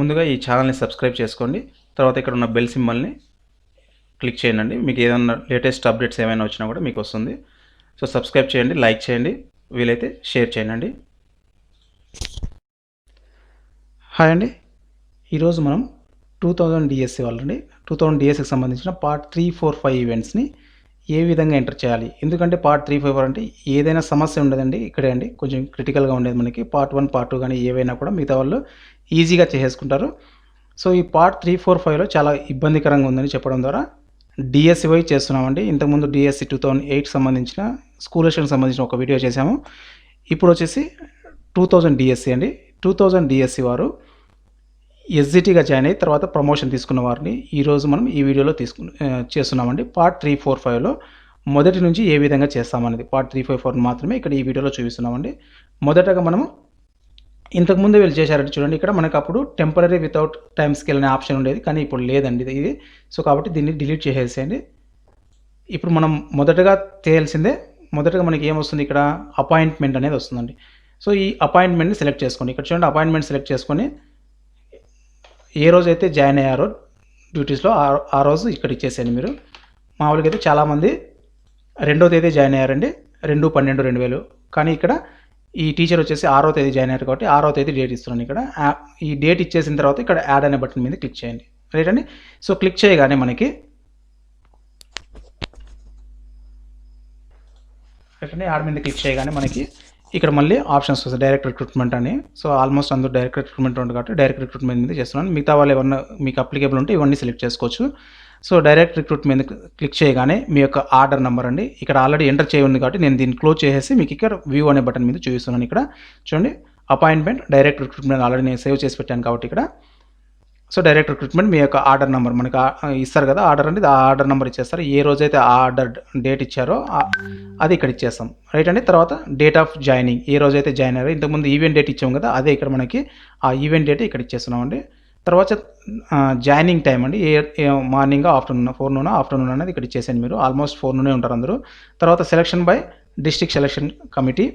ముందుగా ఈ ఛానల్ని సబ్స్క్రైబ్ చేసుకోండి. తర్వాత ఇక్కడ ఉన్న బెల్ సింబల్ని క్లిక్ చేయండి. మీకు ఏదైనా లేటెస్ట్ అప్డేట్స్ ఏమైనా వచ్చినా కూడా మీకు వస్తుంది. సో సబ్స్క్రైబ్ చేయండి, లైక్ చేయండి, వీలైతే షేర్ చేయండి. హాయ్ అండి, ఈరోజు మనం 2000 డిఎస్సి వాళ్ళండి 2000 డిఎస్సికి సంబంధించిన పార్ట్ 3, 4, 5 ఈవెంట్స్ని ఏ విధంగా ఎంటర్ చేయాలి. ఎందుకంటే పార్ట్ 3, 5 అంటే ఏదైనా సమస్య ఉండదండి, ఇక్కడే అండి కొంచెం క్రిటికల్గా ఉండేది మనకి. పార్ట్ 1, పార్ట్ 2 కానీ ఏవైనా కూడా మిగతా వాళ్ళు ఈజీగా చేసేసుకుంటారు. సో ఈ పార్ట్ 3, 4, 5లో చాలా ఇబ్బందికరంగా ఉందని చెప్పడం ద్వారా డిఎస్సి వై చేస్తున్నామండి. ఇంతకుముందు డిఎస్సి 2008 సంబంధించిన స్కూల్ ఎడ్యుకేషన్కి సంబంధించిన ఒక వీడియో చేశాము. ఇప్పుడు వచ్చేసి 2000 డిఎస్సి అండి. 2000 డిఎస్సి వారు ఎస్జిటిగా జాయిన్ అయ్యి తర్వాత ప్రమోషన్ తీసుకున్న వారిని ఈరోజు మనం ఈ వీడియోలో చేస్తున్నామండి. పార్ట్ 3, 4, 5లో మొదటి నుంచి ఏ విధంగా చేస్తామనేది పార్ట్ 3, 5, 4 మాత్రమే ఇక్కడ ఈ వీడియోలో చూపిస్తున్నామండి. మొదటగా మనము ఇంతకుముందు వీళ్ళు చేశారంటే చూడండి, ఇక్కడ మనకు అప్పుడు టెంపరీ వితౌట్ టైం స్కేల్ అనే ఆప్షన్ ఉండేది, కానీ ఇప్పుడు లేదండి ఇది. సో కాబట్టి దీన్ని డిలీట్ చేసేసేయండి. ఇప్పుడు మనం మొదటగా మొదటగా మనకి ఏమొస్తుంది, ఇక్కడ అపాయింట్మెంట్ అనేది వస్తుందండి. సో ఈ అపాయింట్మెంట్ని సెలెక్ట్ చేసుకోండి. ఇక్కడ చూడండి, అపాయింట్మెంట్ సెలెక్ట్ చేసుకొని ఏ రోజైతే జాయిన్ అయ్యారో డ్యూటీస్లో ఆ రోజు ఇక్కడ ఇచ్చేసేయండి. మీరు మామూలుగా అయితే చాలామంది 2వ తేదీ జాయిన్ అయ్యారండి, 2/12/2000. కానీ ఇక్కడ ఈ టీచర్ వచ్చేసి 6వ తేదీ జాయిన్ అయ్యారు కాబట్టి 6వ తేదీ డేట్ ఇస్తున్నాను. ఇక్కడ ఈ డేట్ ఇచ్చేసిన తర్వాత ఇక్కడ యాడ్ అనే బటన్ మీద క్లిక్ చేయండి. రైట్ అండి. సో క్లిక్ చేయగానే మనకి యాడ్ మీద క్లిక్ చేయగానే మనకి ఇక్కడ మళ్ళీ ఆప్షన్స్ వస్తాయి, డైరెక్ట్ రిక్రూట్మెంట్ అని. సో ఆల్మోస్ట్ అందరూ డైరెక్ట్ రిక్రూట్మెంట్ ఉంటుంది కాబట్టి డైరెక్ట్ రిక్రూట్మెంట్ మీద చేస్తున్నాను. మిగతా వాళ్ళు ఏమన్నా మీకు అప్లికేబుల్ ఉంటే ఇవన్నీ సెలెక్ట్ చేసుకోవచ్చు. సో డైరెక్ట్ రిక్రూట్మెంట్ మీద క్లిక్ చేయగానే మీ యొక్క ఆర్డర్ నెంబర్ అండి ఇక్కడ ఆల్రెడీ ఎంటర్ చేయి ఉంది కాబట్టి నేను దీన్ని క్లోజ్ చేసేసి మీకు ఇక్కడ వ్యూ అనే బటన్ మీద చూపిస్తున్నాను. ఇక్కడ చూడండి, అపాయింట్మెంట్ డైరెక్ట్ రిక్రూట్మెంట్ ఆల్రెడీ నేను సేవ్ చేసి పెట్టాను కాబట్టి ఇక్కడ. సో డైరెక్ట్ రిక్రూట్మెంట్ మీ యొక్క ఆర్డర్ నెంబర్ మనకి ఇస్తారు కదా, ఆర్డర్ అనేది ఆ ఆర్డర్ నెంబర్ ఇచ్చేస్తారు. ఏ రోజైతే ఆ ఆర్డర్ డేట్ ఇచ్చారో అది ఇక్కడ ఇచ్చేస్తాం. రైట్ అండి. తర్వాత డేట్ ఆఫ్ జాయినింగ్, ఏ రోజైతే జాయిన్ అయ్యారో ఇంతకుముందు ఈవెంట్ డేట్ ఇచ్చాం కదా, అదే ఇక్కడ మనకి ఆ ఈవెంట్ డేట్ ఇక్కడ ఇచ్చేస్తున్నామండి. తర్వాత జాయినింగ్ టైం అండి, మార్నింగ్, ఫోర్నూన్ అనేది ఇక్కడ ఇచ్చేసాను. మీరు ఆల్మోస్ట్ ఫోర్నూనే ఉంటారు అందరూ. తర్వాత selection by district selection committee.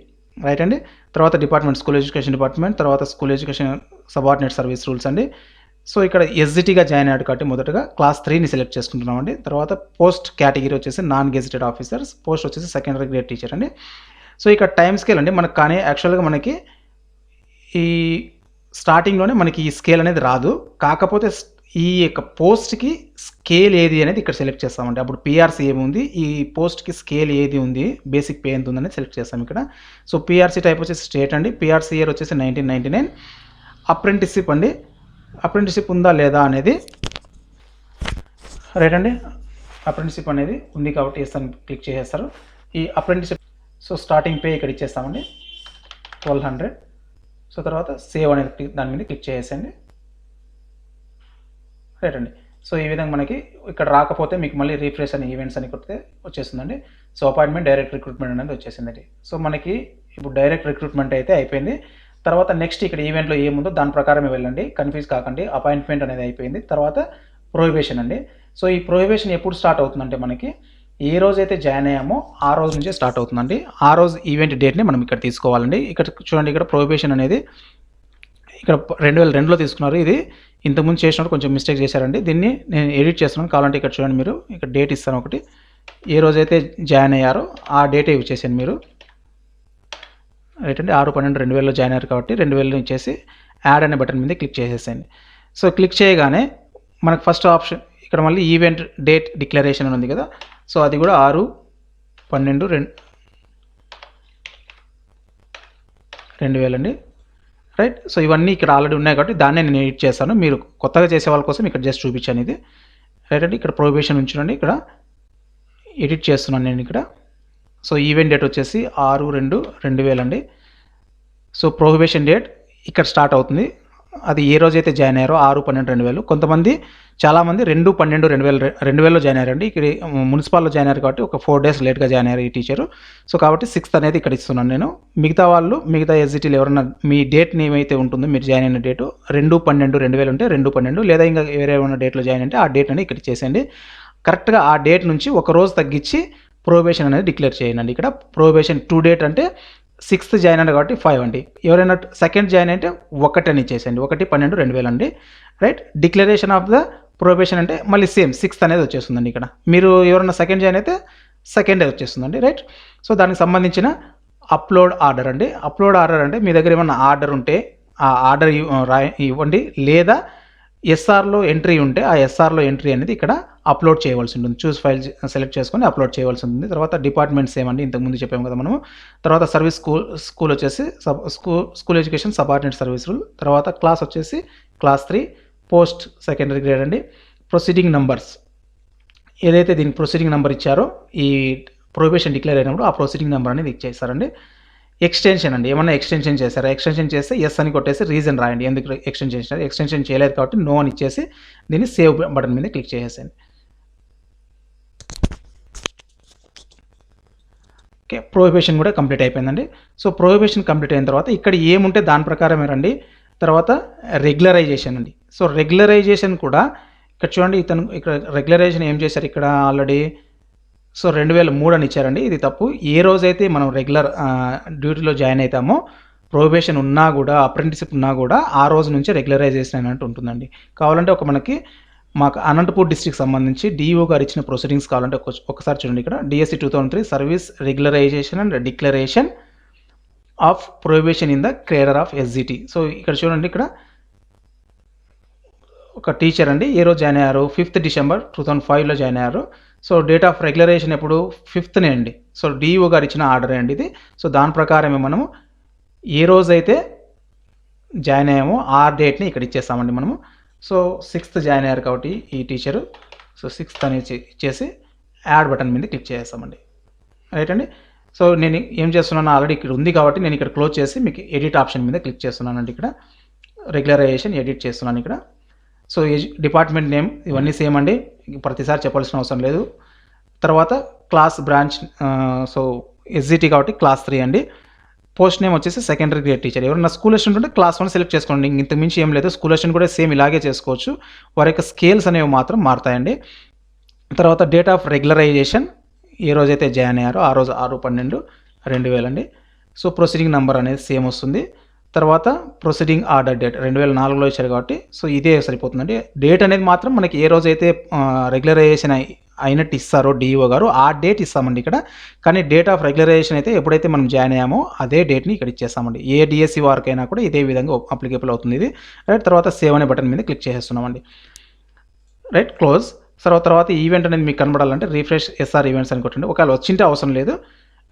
Right అండి. తర్వాత డిపార్ట్మెంట్, స్కూల్ ఎడ్యుకేషన్ డిపార్ట్మెంట్, తర్వాత school education subordinate service rules అండి. సో ఇక్కడ ఎస్జిటిగా జాయిన్ అయ్యాడు కాబట్టి మొదటగా క్లాస్ 3ని సెలెక్ట్ చేసుకుంటున్నామండి. తర్వాత పోస్ట్ కేటగిరీ వచ్చేసి నాన్ గెజిటెడ్ ఆఫీసర్స్, పోస్ట్ వచ్చేసి సెకండరీ గ్రేడ్ టీచర్ అండి. సో ఇక్కడ టైం స్కేల్ అండి మనకు, కానీ యాక్చువల్గా మనకి ఈ స్టార్టింగ్లోనే మనకి ఈ స్కేల్ అనేది రాదు. కాకపోతే ఈ యొక్క పోస్ట్కి స్కేల్ ఏది అనేది ఇక్కడ సెలెక్ట్ చేస్తామండి. అప్పుడు పిఆర్సీ ఏముంది, ఈ పోస్ట్కి స్కేల్ ఏది ఉంది, బేసిక్ పే ఎంత ఉందనేది సెలెక్ట్ చేస్తాం ఇక్కడ. సో పిఆర్సీ టైప్ వచ్చేసి స్టేట్ అండి, పిఆర్సీ ఇయర్ వచ్చేసి 1999. అప్రెంటిస్షిప్ అండి, అప్రెంటిస్షిప్ ఉందా లేదా అనేది. రైట్ అండి. అప్రెంటిస్షిప్ అనేది ఉంది కాబట్టి ఇస్తాను, క్లిక్ చేసేస్తారు. ఈ అప్రెంటిస్షిప్ సో స్టార్టింగ్ పే ఇక్కడ ఇచ్చేస్తామండి 1200. సో తర్వాత సేవ్ అనేది దాని మీద క్లిక్ చేసేయండి. రైట్ అండి. సో ఈ విధంగా మనకి ఇక్కడ రాకపోతే మీకు మళ్ళీ రీఫ్రెష్ అని ఈవెంట్స్ అని కొడితే వచ్చేస్తుందండి. సో అపాయింట్మెంట్ డైరెక్ట్ రిక్రూట్మెంట్ అనేది వచ్చేసిందండి. సో మనకి ఇప్పుడు డైరెక్ట్ రిక్రూట్మెంట్ అయితే అయిపోయింది. తర్వాత నెక్స్ట్ ఇక్కడ ఈవెంట్లో ఏముందో దాని ప్రకారమే వెళ్ళండి, కన్ఫ్యూజ్ కాకండి. అపాయింట్మెంట్ అనేది అయిపోయింది. తర్వాత ప్రొహిబిషన్ అండి. సో ఈ ప్రొహిబిషన్ ఎప్పుడు స్టార్ట్ అవుతుందంటే మనకి ఏ రోజైతే జాయిన్ అయ్యామో ఆ రోజు నుంచే స్టార్ట్ అవుతుందండి. ఆ రోజు ఈవెంట్ డేట్ని మనం ఇక్కడ తీసుకోవాలండి. ఇక్కడ చూడండి, ఇక్కడ ప్రొహిబిషన్ అనేది ఇక్కడ 2002లో తీసుకున్నారు. ఇది ఇంతకుముందు చేసినప్పుడు కొంచెం మిస్టేక్ చేశారండి, దీన్ని నేను ఎడిట్ చేస్తున్నాను. కావాలంటే ఇక్కడ చూడండి, మీరు ఇక్కడ డేట్ ఇస్తాను ఒకటి, ఏ రోజైతే జాయిన్ అయ్యారో ఆ డేటే యూజ్ చేశాను మీరు. రైట్ అండి. 6/12/2000లో జాయిన్ అయ్యారు కాబట్టి 2000 ఇచ్చేసి యాడ్ అనే బటన్ మీద క్లిక్ చేసేసేయండి. సో క్లిక్ చేయగానే మనకు ఫస్ట్ ఆప్షన్ ఇక్కడ మళ్ళీ ఈవెంట్ డేట్ డిక్లరేషన్ అని ఉంది కదా, సో అది కూడా 6/12/2000 అండి. రైట్. సో ఇవన్నీ ఇక్కడ ఆల్రెడీ ఉన్నాయి కాబట్టి దాన్నే నేను ఎడిట్ చేస్తాను. మీరు కొత్తగా చేసే వాళ్ళ కోసం ఇక్కడ జస్ట్ చూపించాను ఇది. రైట్ అండి. ఇక్కడ ప్రొహిబిషన్ ఉంచునండి, ఇక్కడ ఎడిట్ చేస్తున్నాను నేను ఇక్కడ. సో ఈవెంట్ డేట్ వచ్చేసి 6/2/2000 అండి. సో ప్రొహిబిషన్ డేట్ ఇక్కడ స్టార్ట్ అవుతుంది, అది ఏ రోజైతే జాయిన్ అయ్యారో 6/12/2000. కొంతమంది చాలామంది 2/12/2000లో జాయిన్ అయ్యారండి. ఇక్కడ మున్సిపాల్లో జాయిన్ అయ్యారు కాబట్టి ఒక 4 days లేట్గా జాయిన్ అయ్యారు ఈ టీచరు. సో కాబట్టి 6th అనేది ఇక్కడ ఇస్తున్నాను నేను. మిగతా ఎస్జిటీలు ఎవరన్నా మీ డేట్ని ఏమైతే ఉంటుందో మీరు జాయిన్ అయిన డేటు 2/12/2000 ఉంటే 2/12, లేదా ఇంకా వేరే ఏమైనా డేట్లో జాయిన్ అంటే ఆ డేట్ అనేది ఇక్కడ ఇచ్చేసేయండి. కరెక్ట్గా ఆ డేట్ నుంచి ఒక రోజు తగ్గించి ప్రొహిబిషన్ అనేది డిక్లేర్ చేయండి. ఇక్కడ ప్రొహిబిషన్ టు డేట్ అంటే 6th జాయిన్ అయ్యారు కాబట్టి 5 అండి. ఎవరైనా సెకండ్ జాయిన్ అయితే 1 అని ఇచ్చేసేయండి. 1/12/2000 అండి. Right. Declaration of the probation అంటే మళ్ళీ సేమ్ 6th అనేది వచ్చేస్తుందండి ఇక్కడ. మీరు ఎవరైనా సెకండ్ జాయిన్ అయితే సెకండే వచ్చేస్తుందండి. రైట్. సో దానికి సంబంధించిన అప్లోడ్ ఆర్డర్ అండి. అప్లోడ్ ఆర్డర్ అంటే మీ దగ్గర ఏమన్నా ఆర్డర్ ఉంటే ఆ ఆర్డర్ ఇవ్వండి, లేదా ఎస్ఆర్లో ఎంట్రీ ఉంటే ఆ ఎస్ఆర్లో ఎంట్రీ అనేది ఇక్కడ అప్లోడ్ చేయవలసి ఉంటుంది. చూస్ ఫైల్ సెలెక్ట్ చేసుకొని అప్లోడ్ చేయవలసి ఉంటుంది. తర్వాత డిపార్ట్మెంట్స్ ఏమండి ఇంతకుముందు చెప్పాము కదా మనము. తర్వాత సర్వీస్ స్కూల్ వచ్చేసి school education subordinate service rule. తర్వాత క్లాస్ వచ్చేసి క్లాస్ 3 పోస్ట్ సెకండరీ గ్రేడ్ అండి. ప్రొసీడింగ్ నంబర్స్ ఏదైతే దీనికి ప్రొసీడింగ్ నెంబర్ ఇచ్చారో ఈ ప్రొబేషన్ డిక్లేర్ అయినప్పుడు ఆ ప్రొసీడింగ్ నెంబర్ అనేది ఇచ్చేస్తారండి. ఎక్స్టెన్షన్ అండి, ఏమన్నా ఎక్స్టెన్షన్ చేశారా? ఎక్స్టెన్షన్ చేస్తే ఎస్ అని కొట్టేసి రీజన్ రాయండి ఎందుకు ఎక్స్టెన్షన్ చేసినారు. ఎక్స్టెన్షన్ చేయలేదు కాబట్టి నో అని ఇచ్చేసి దీన్ని సేవ్ బటన్ మీద క్లిక్ చేసేయండి. ఓకే, ప్రొహిబిషన్ కూడా కంప్లీట్ అయిపోయిందండి. సో ప్రొహిబిషన్ కంప్లీట్ అయిన తర్వాత ఇక్కడ ఏముంటే దాని ప్రకారమే రండి. తర్వాత రెగ్యులరైజేషన్ అండి. సో రెగ్యులరైజేషన్ కూడా ఇక్కడ చూడండి, ఇతను ఇక్కడ రెగ్యులరైజేషన్ ఏం చేశారు ఇక్కడ ఆల్రెడీ. సో 2003 అని ఇచ్చారండి. ఇది తప్పు. ఏ రోజైతే మనం రెగ్యులర్ డ్యూటీలో జాయిన్ అవుతామో ప్రొబేషన్ ఉన్నా కూడా అప్రెంటిస్షిప్ ఉన్నా కూడా ఆ రోజు నుంచి రెగ్యులరైజేషన్ అయినట్టు ఉంటుందండి. కావాలంటే మాకు అనంతపూర్ డిస్ట్రిక్ట్ సంబంధించి డిఓ గారు ఇచ్చిన ప్రొసీడింగ్స్ కావాలంటే ఒకసారి చూడండి. ఇక్కడ DSC 2003 service regularisation and declaration of probation in the cadre of SGT. So ఇక్కడ చూడండి, ఇక్కడ ఒక టీచర్ అండి ఏ రోజు జాయిన్ అయ్యారు? 5th December 2005లో జాయిన్ అయ్యారు. సో డేట్ ఆఫ్ రెగ్యులరేషన్ ఎప్పుడు? 5th అండి. సో డిఓ గారు ఇచ్చిన ఆర్డర్ అండి ఇది. సో దాని ప్రకారమే మనము ఏ రోజైతే జాయిన్ అయ్యామో ఆ డేట్ని ఇక్కడ ఇచ్చేస్తామండి మనము. సో 6th జాయిన్ అయ్యారు కాబట్టి ఈ టీచరు, సో 6th అనేది ఇచ్చేసి యాడ్ బటన్ మీద క్లిక్ చేస్తామండి. రైట్ అండి. సో నేను ఏం చేస్తున్నాను, ఆల్రెడీ ఇక్కడ ఉంది కాబట్టి నేను ఇక్కడ క్లోజ్ చేసి మీకు ఎడిట్ ఆప్షన్ మీద క్లిక్ చేస్తున్నానండి. ఇక్కడ రెగ్యులరైజేషన్ ఎడిట్ చేస్తున్నాను ఇక్కడ. సో డిపార్ట్మెంట్ నేమ్ ఇవన్నీ సేమ్ అండి, ప్రతిసారి చెప్పాల్సిన అవసరం లేదు. తర్వాత క్లాస్ బ్రాంచ్, సో ఎస్జిటి కాబట్టి క్లాస్ 3 అండి. పోస్ట్ నేమ్ వచ్చేసి సెకండరీ గ్రేడ్ టీచర్. ఎవరైనా స్కూల్ అసిస్టెంట్ ఉంటే క్లాస్ 1 సెలెక్ట్ చేసుకోండి, ఇంత మించి ఏం లేదు. స్కూల్ అసిస్టెంట్ కూడా సేమ్ ఇలాగే చేసుకోవచ్చు, వారి యొక్క స్కేల్స్ అనేవి మాత్రం మారుతాయండి. తర్వాత డేట్ ఆఫ్ రెగ్యులరైజేషన్ ఏ రోజైతే జాయిన్ అయ్యారో ఆ రోజు 6/12/2000 అండి. సో ప్రొసీడింగ్ నెంబర్ అనేది సేమ్ వస్తుంది. తర్వాత ప్రొసీడింగ్ ఆర్డర్ డేట్ 2004లో ఇచ్చారు కాబట్టి సో ఇదే సరిపోతుందండి. డేట్ అనేది మాత్రం మనకి ఏ రోజైతే రెగ్యులరైజేషన్ అయినట్టు ఇస్తారో డిఓ గారు ఆ డేట్ ఇస్తామండి ఇక్కడ. కానీ డేట్ ఆఫ్ రెగ్యులరైజేషన్ అయితే ఎప్పుడైతే మనం జాయిన్ అయ్యామో అదే డేట్ని ఇక్కడ ఇచ్చేస్తామండి. ఏ డిఎస్సి వారికైనా కూడా ఇదే విధంగా అప్లికేబుల్ అవుతుంది ఇది. రైట్. తర్వాత సేవ్ అనే బటన్ మీద క్లిక్ చేసేస్తున్నామండి. Right, close. తర్వాత ఈవెంట్ అనేది మీకు కనబడాలంటే రిఫ్రెష్ ఎస్ఆర్ ఈవెంట్స్ అని కొట్టండి. ఒకవేళ వచ్చింటే అవసరం లేదు.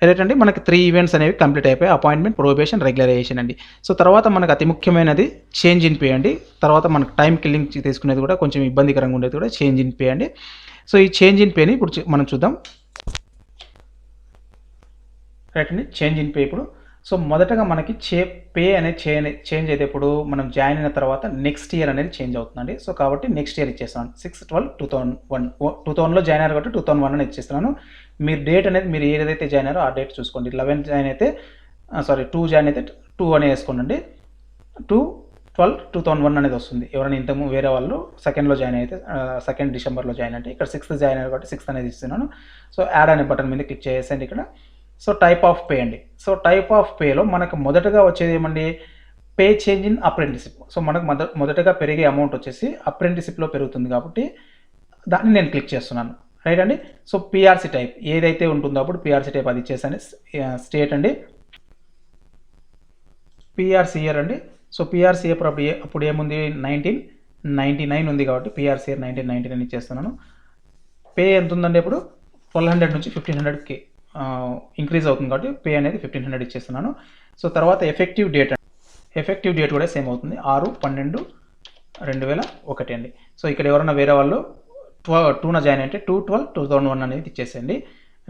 ఏంటంటే మనకి 3 ఈవెంట్స్ అనేవి కంప్లీట్ అయిపోయి అపాయింట్మెంట్, ప్రొబేషన్, రెగ్యులరైజేషన్ అండి. సో తర్వాత మనకు అతి ముఖ్యమైనది చేంజ్ ఇన్ పే అండి. తర్వాత మనకు టైం కిల్లింగ్ తీసుకునేది కూడా కొంచెం ఇబ్బందికరంగా ఉండేది కూడా చేంజ్ ఇన్ పే అండి. సో ఈ చేంజ్ ఇన్ పేని ఇప్పుడు మనం చూద్దాం. రైట్ అండి, చేంజ్ ఇన్ పే ఇప్పుడు. సో మొదటగా మనకి పే అనేది చేంజ్ అయితే ఇప్పుడు మనం జాయిన్ అయిన తర్వాత నెక్స్ట్ ఇయర్ అనేది చేంజ్ అవుతుందండి. సో కాబట్టి నెక్స్ట్ ఇయర్ ఇచ్చేస్తాను. 6/12/2001 2000లో జాయిన్ అయ్యారు కాబట్టి 2001 అని ఇచ్చేస్తున్నాను. మీరు డేట్ అనేది మీరు ఏదైతే జాయిన్ అయ్యారో ఆ డేట్ చూసుకోండి. 11 జాయిన్ అయితే 2 జాయిన్ అయితే 2 అనే వేసుకోండి. 2/12/2001 అనేది వస్తుంది. ఎవరైనా ఇంతకు వేరే వాళ్ళు 2nd జాయిన్ అయితే 2nd Decemberలో జాయిన్ అంటే ఇక్కడ 6th జాయిన్ అయ్యారు కాబట్టి 6th అనేది ఇస్తున్నాను. సో యాడ్ అనే బటన్ మీద క్లిక్ చేసేయండి ఇక్కడ. సో టైప్ ఆఫ్ పే అండి. సో టైప్ ఆఫ్ పేలో మనకు మొదటగా వచ్చేది ఏమండి, pay change in apprenticeship. So మనకు మొదటగా పెరిగే అమౌంట్ వచ్చేసి అప్రెంటిస్షిప్లో పెరుగుతుంది కాబట్టి దాన్ని నేను క్లిక్ చేస్తున్నాను. రైట్ అండి. సో పిఆర్సీ టైప్ ఏదైతే ఉంటుందో అప్పుడు పిఆర్సీ టైప్ అది ఇచ్చేసాను. స్టేట్ అండి పిఆర్సీ ఇయర్ అండి. సో పిఆర్సీ అప్పుడు ఏముంది 1999 ఉంది కాబట్టి పిఆర్సీ ఇయర్ 1999 ఇచ్చేస్తున్నాను. పే ఎంత ఉందండి ఇప్పుడు 1200 నుంచి 1500కి ఇంక్రీజ్ అవుతుంది కాబట్టి పే అనేది 1500 ఇచ్చేస్తున్నాను. సో తర్వాత ఎఫెక్టివ్ డేట్ కూడా సేమ్ అవుతుంది 6/12/2001 అండి. సో ఇక్కడ ఎవరైనా వేరే వాళ్ళు 2న జాయిన్ అంటే 2/12/2001 అనేది ఇచ్చేసేయండి.